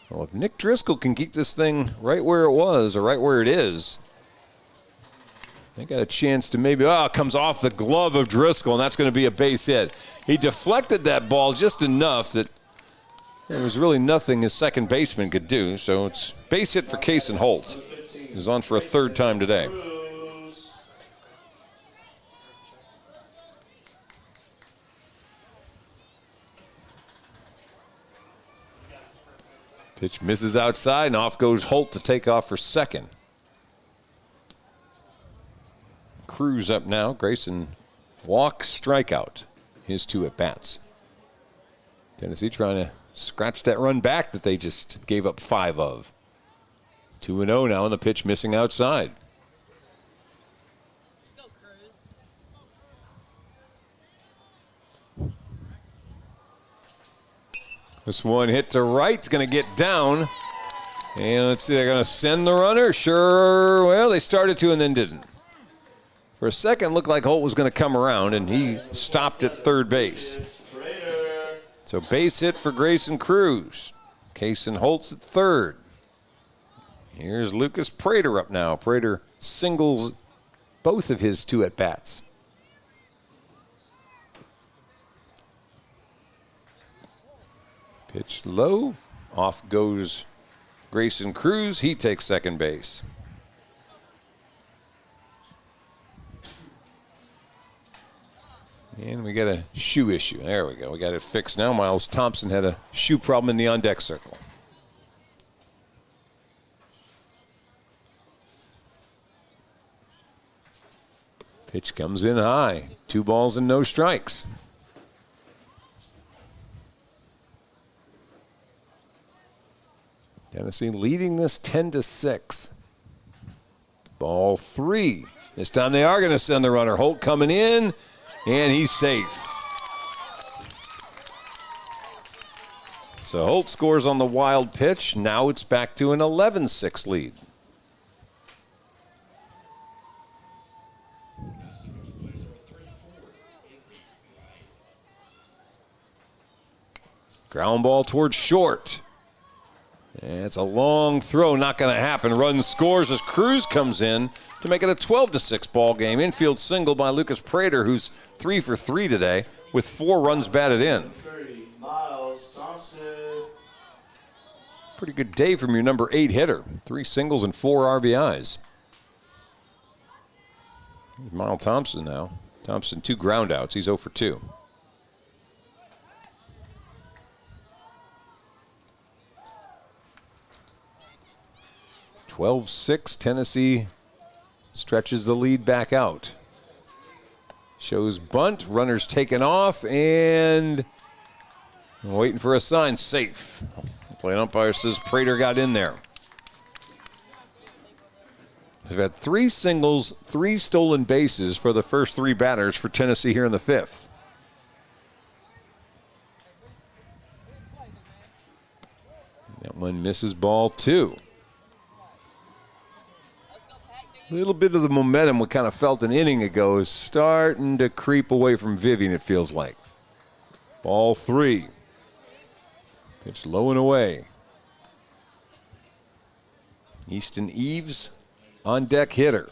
Well, if Nick Driscoll can keep this thing right where it was or right where it is, they got a chance to maybe, it comes off the glove of Driscoll, and that's going to be a base hit. He deflected that ball just enough that there was really nothing his second baseman could do. So it's base hit for Kason Holt, who's on for a 3rd time today. Pitch misses outside, and off goes Holt to take off for second. Cruz up now. Grayson walk, strikeout. His 2 at-bats. Tennessee trying to scratch that run back that they just gave up 5 of. 2-0 now, and the pitch missing outside. This one hit to right. It's going to get down. And let's see, they're going to send the runner. Sure, well, they started to and then didn't. For a second, looked like Holt was going to come around, and he stopped at third base. So base hit for Grayson Cruz. Kason Holt's at third. Here's Lucas Prater up now. Prater singles both of his 2 at-bats. Pitch low. Off goes Grayson Cruz. He takes second base. And we got a shoe issue. There we go. We got it fixed now. Miles Thompson had a shoe problem in the on-deck circle. Pitch comes in high. 2 balls and no strikes. Tennessee leading this 10-6. Ball 3. This time they are going to send the runner. Holt coming in, and he's safe. So Holt scores on the wild pitch. Now it's back to an 11-6 lead. Ground ball towards short. And it's a long throw, not going to happen. Run scores as Cruz comes in to make it a 12-6 ball game. Infield single by Lucas Prater, who's 3 for 3 today with 4 runs batted in. Miles Thompson. Pretty good day from your number 8 hitter. 3 singles and 4 RBIs. Miles Thompson now. Thompson 2 groundouts. He's 0 for 2. (12-6). Tennessee stretches the lead back out. Shows bunt. Runners taken off and waiting for a sign. Safe. Play umpire says Prater got in there. They've had 3 singles, 3 stolen bases for the first 3 batters for Tennessee here in the 5th. That one misses ball 2. A little bit of the momentum we kind of felt an inning ago is starting to creep away from Vivian, it feels like. Ball 3. Pitch low and away. Easton Eves, on deck hitter.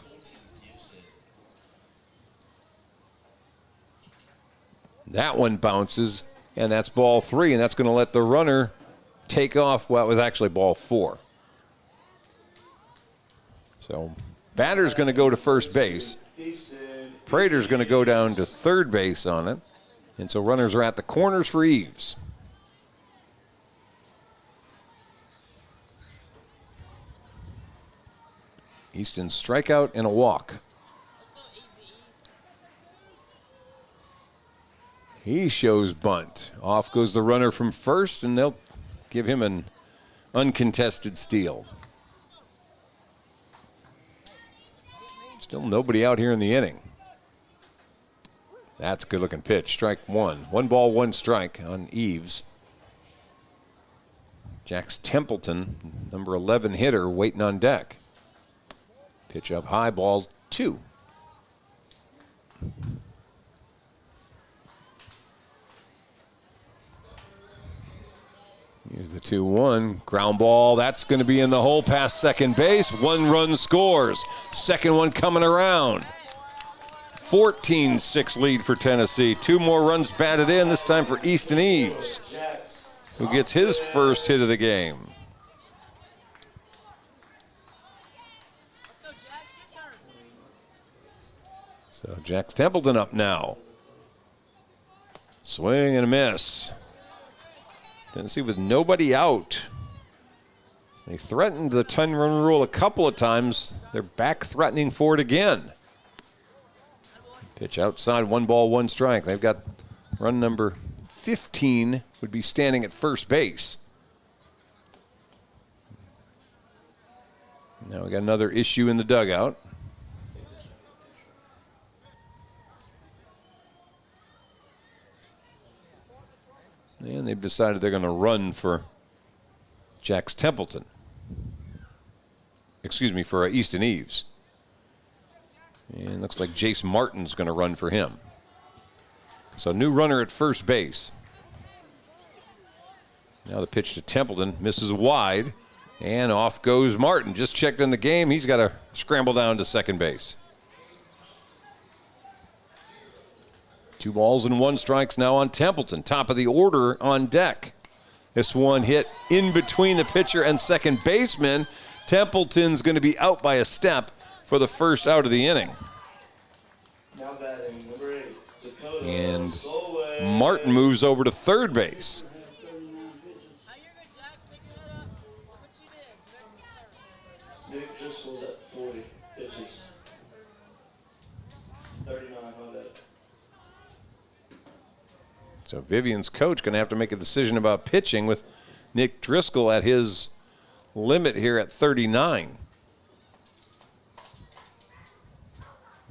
That one bounces, and that's ball 3, and that's going to let the runner take off. Well, it was actually ball 4. So batter's going to go to first base. Prater's going to go down to third base on it. And so runners are at the corners for Eves. Easton strikeout and a walk. He shows bunt. Off goes the runner from first, and they'll give him an uncontested steal. Still nobody out here in the inning. That's a good-looking pitch. Strike 1. 1 ball, 1 strike on Eves. Jax Templeton, number 11 hitter, waiting on deck. Pitch up high, ball 2. Here's the 2-1. Ground ball. That's going to be in the hole past second base. 1 run scores. Second one coming around. 14-6 lead for Tennessee. 2 more runs batted in, this time for Easton Eves, who gets his first hit of the game. So Jax Templeton up now. Swing and a miss. Tennessee with nobody out. They threatened the 10-run rule a couple of times. They're back threatening for it again. Pitch outside, 1 ball, 1 strike. They've got run number 15 would be standing at first base. Now we got another issue in the dugout. And they've decided they're going to run for Jax Templeton. Excuse me, for Easton Eves. And looks like Jace Martin's going to run for him. So new runner at first base. Now the pitch to Templeton, misses wide, and off goes Martin. Just checked in the game. He's got to scramble down to second base. 2 balls and 1 strikes now on Templeton. Top of the order on deck. This one hit in between the pitcher and second baseman. Templeton's going to be out by a step for the first out of the inning. Now batting, number 8, Dakota And Solway. Martin moves over to third base. Nick Driscoll's at 40 pitches. 39 on that. So Vivian's coach going to have to make a decision about pitching with Nick Driscoll at his limit here at 39.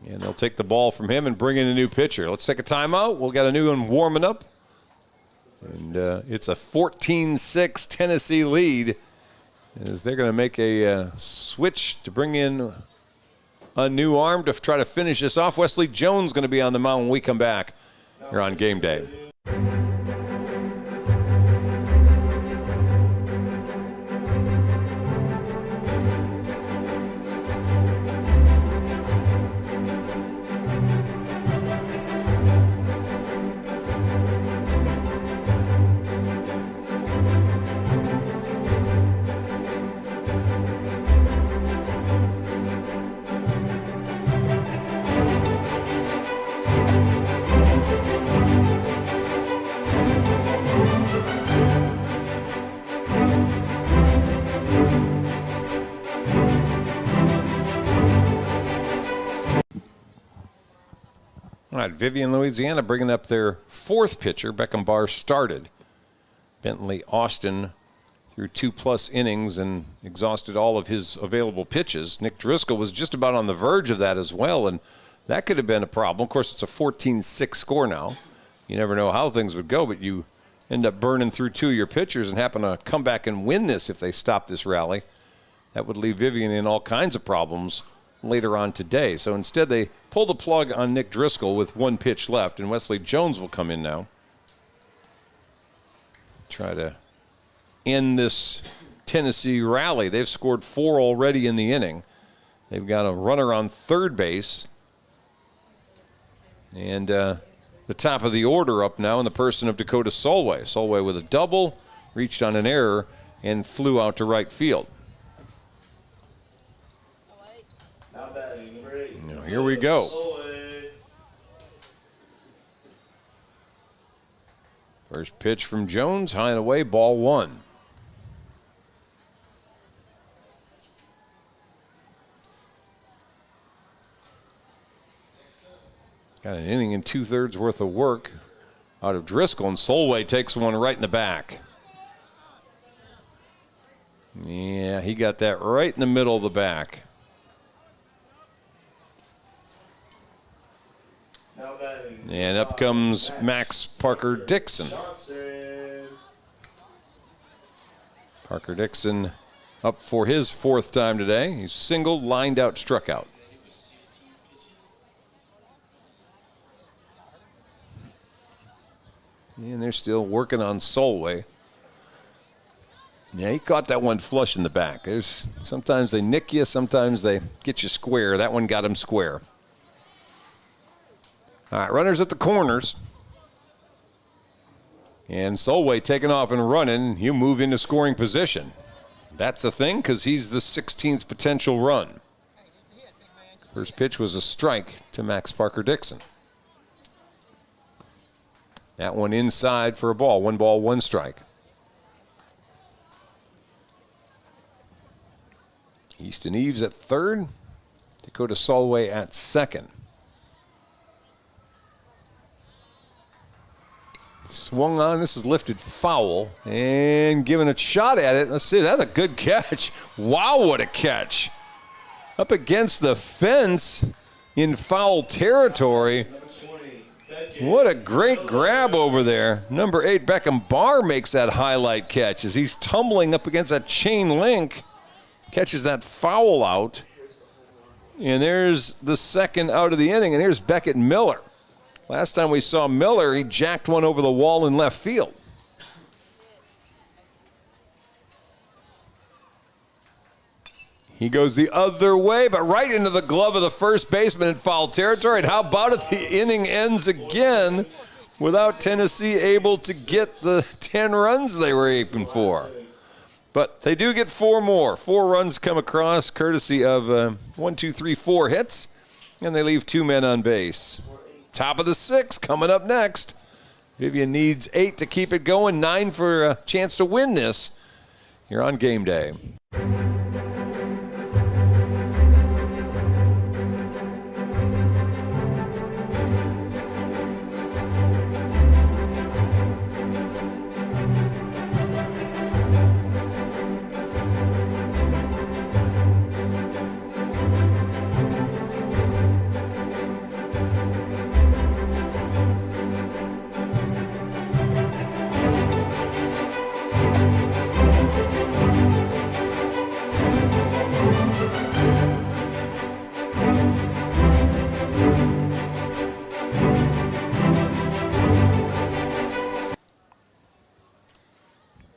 And they'll take the ball from him and bring in a new pitcher. Let's take a timeout. We'll get a new one warming up. And it's a 14-6 Tennessee lead as they're going to make a switch to bring in a new arm to try to finish this off. Wesley Jones going to be on the mound when we come back here on Game Day. All right, Vivian, Louisiana, bringing up their 4th pitcher. Beckenbauer started. Bentley Austin threw 2+ innings and exhausted all of his available pitches. Nick Driscoll was just about on the verge of that as well, and that could have been a problem. Of course, it's a 14-6 score now. You never know how things would go, but you end up burning through 2 of your pitchers and happen to come back and win this if they stop this rally. That would leave Vivian in all kinds of problems later on today. So instead they pull the plug on Nick Driscoll with 1 pitch left, and Wesley Jones will come in now. Try to end this Tennessee rally. They've scored 4 already in the inning. They've got a runner on third base. And the top of the order up now in the person of Dakota Solway. Solway with a double, reached on an error, and flew out to right field. Now, here we go. First pitch from Jones, high and away, ball 1. Got an inning and 2/3 worth of work out of Driscoll, and Solway takes one right in the back. Yeah, he got that right in the middle of the back. And up comes Max Parker Dixon. Parker Dixon up for his 4th time today. He's singled, lined out, struck out. And they're still working on Solway. Yeah, he caught that one flush in the back. There's sometimes they nick you, sometimes they get you square. That one got him square. All right, runners at the corners. And Solway taking off and running. You move into scoring position. That's the thing, because he's the 16th potential run. First pitch was a strike to Max Parker Dixon. That one inside for a ball. 1 ball, 1 strike. Easton Eves at third. Dakota Solway at second. Swung on. This is lifted foul and given a shot at it. Let's see. That's a good catch. Wow, what a catch. Up against the fence in foul territory. What a great grab over there. Number 8, Beckham Barr makes that highlight catch as he's tumbling up against that chain link. Catches that foul out. And there's the second out of the inning. And here's Beckett Miller. Last time we saw Miller, he jacked one over the wall in left field. He goes the other way, but right into the glove of the first baseman in foul territory. And how about it? The inning ends again without Tennessee able to get the 10 runs they were aiming for. But they do get 4 more. 4 runs come across courtesy of 4 hits, and they leave 2 men on base. Top of the 6th coming up next. Vivian needs 8 to keep it going, 9 for a chance to win this here on game day.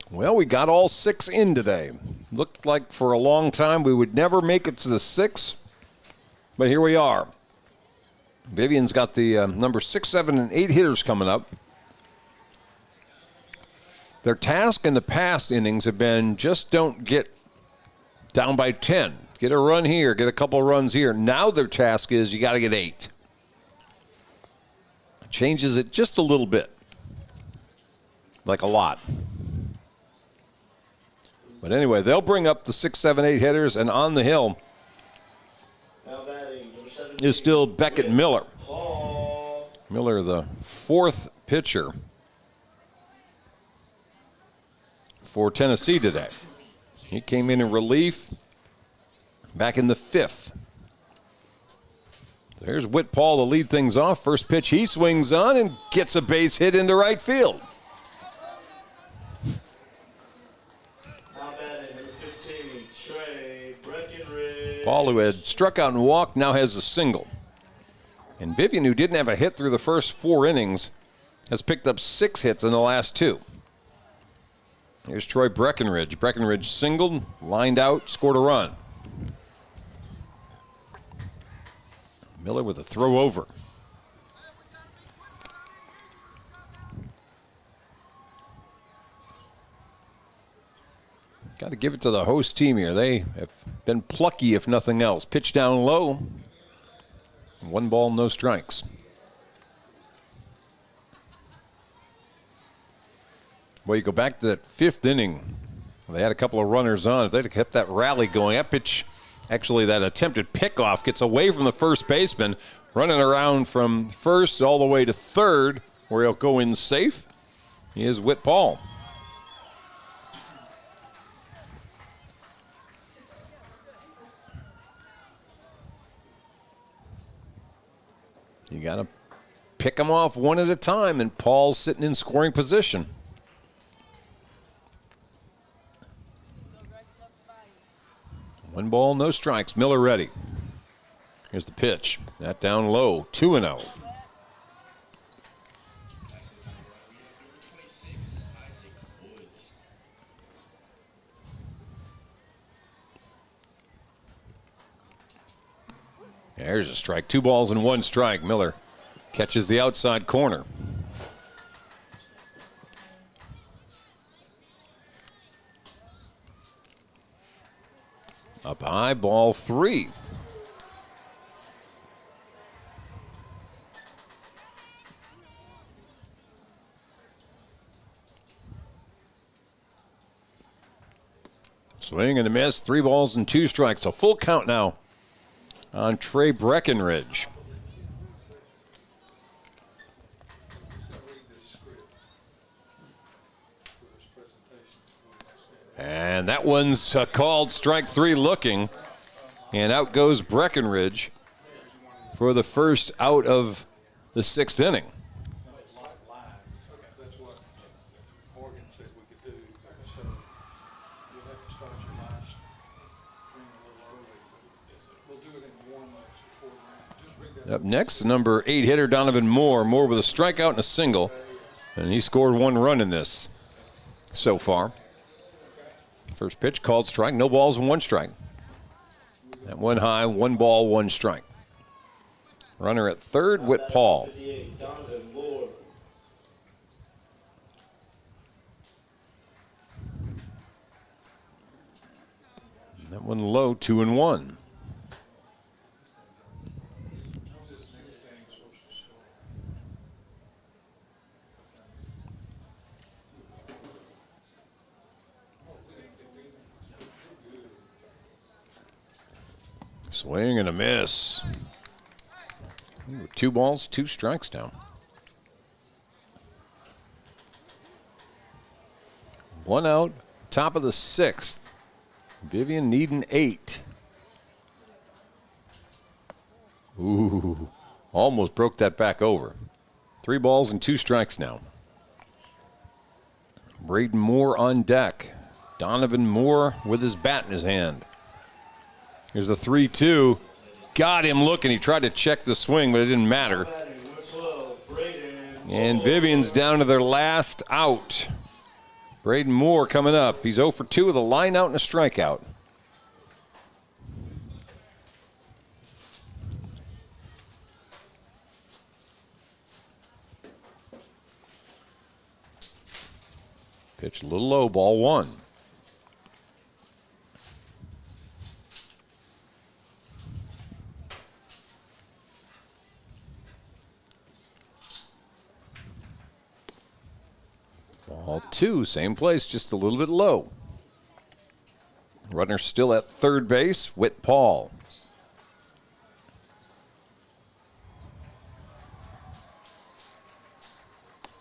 Well, we got all 6 in today. Looked like for a long time we would never make it to the 6, but here we are. Vivian's got the number 6, 7, and 8 hitters coming up. Their task in the past innings have been just don't get down by 10. Get a run here, get a couple runs here. Now their task is you got to get 8. Changes it just a little bit, like a lot. But anyway, they'll bring up the 6, 7, 8 hitters, and on the hill is still Beckett Miller. Miller, the 4th pitcher for Tennessee today. He came in relief back in the 5th. There's Whit Paul to lead things off. First pitch he swings on and gets a base hit into right field. Paul, who had struck out and walked, now has a single. And Vivian, who didn't have a hit through the first 4 innings, has picked up 6 hits in the last 2. Here's Troy Breckenridge. Breckenridge singled, lined out, scored a run. Miller with a throw over. Got to give it to the host team here. They have been plucky, if nothing else. Pitch down low. 1 ball, no strikes. Well, you go back to that 5th inning. They had a couple of runners on. If they'd have kept that rally going, that pitch, actually that attempted pickoff, gets away from the first baseman, running around from first all the way to third, where he'll go in safe. He is Whit Paul. You got to pick them off one at a time, and Paul's sitting in scoring position. One ball, no strikes. Miller ready. Here's the pitch. That down low, 2-0. There's a strike. 2 balls and 1 strike. Miller catches the outside corner. Up high, ball 3. Swing and a miss. 3 balls and 2 strikes. A full count now on Trey Breckenridge. And that one's called strike 3 looking. And out goes Breckenridge for the first out of the 6th inning. Up next, number 8 hitter Donovan Moore. Moore with a strikeout and a single. And he scored 1 run in this so far. First pitch called strike. No balls and 1 strike. That one high, 1 ball, 1 strike. Runner at third, Whit Paul. That one low, 2-1. Swing and a miss. 2 balls, 2 strikes now. 1 out, top of the 6th. Vivian needing 8. Ooh, almost broke that back over. 3 balls and 2 strikes now. Braden Moore on deck. Donovan Moore with his bat in his hand. Here's the 3-2. Got him looking. He tried to check the swing, but it didn't matter. And Vivian's down to their last out. Braden Moore coming up. He's 0 for 2 with a line out and a strikeout. Pitch a little low, ball 1. Ball 2, same place, just a little bit low. Runner still at third base, Whit Paul.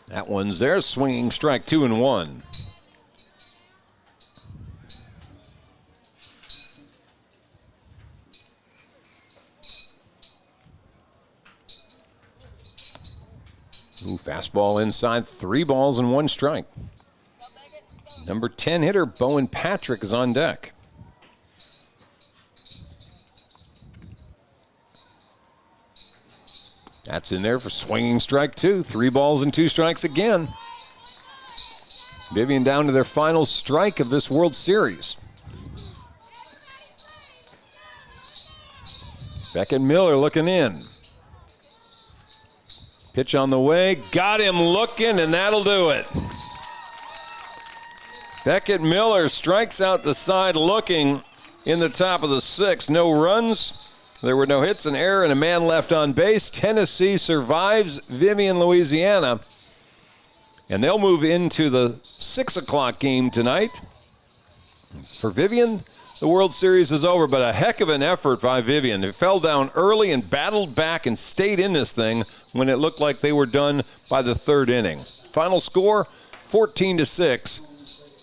That one's there, swinging strike 2-1. Ooh, fastball inside, 3 balls and 1 strike. Number 10 hitter Bowen Patrick is on deck. That's in there for swinging strike 2. 3 balls and 2 strikes again. Vivian down to their final strike of this World Series. Beckett Miller looking in. Pitch on the way, got him looking, and that'll do it. Beckett Miller strikes out the side looking in the top of the 6th. No runs. There were no hits, an error, and a man left on base. Tennessee survives Vivian, Louisiana. And they'll move into the 6 o'clock game tonight. For Vivian, the World Series is over, but a heck of an effort by Vivian. They fell down early and battled back and stayed in this thing when it looked like they were done by the 3rd inning. Final score, 14-6.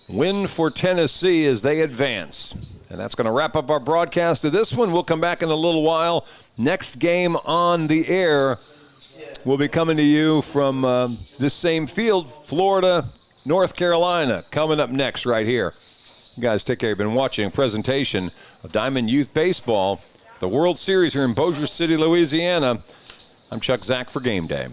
Win for Tennessee as they advance. And that's going to wrap up our broadcast of this one. We'll come back in a little while. Next game on the air will be coming to you from this same field, Florida, North Carolina, coming up next right here. You guys take care. You've been watching a presentation of Diamond Youth Baseball, the World Series here in Bossier City, Louisiana. I'm Chuck Zach for Game Day.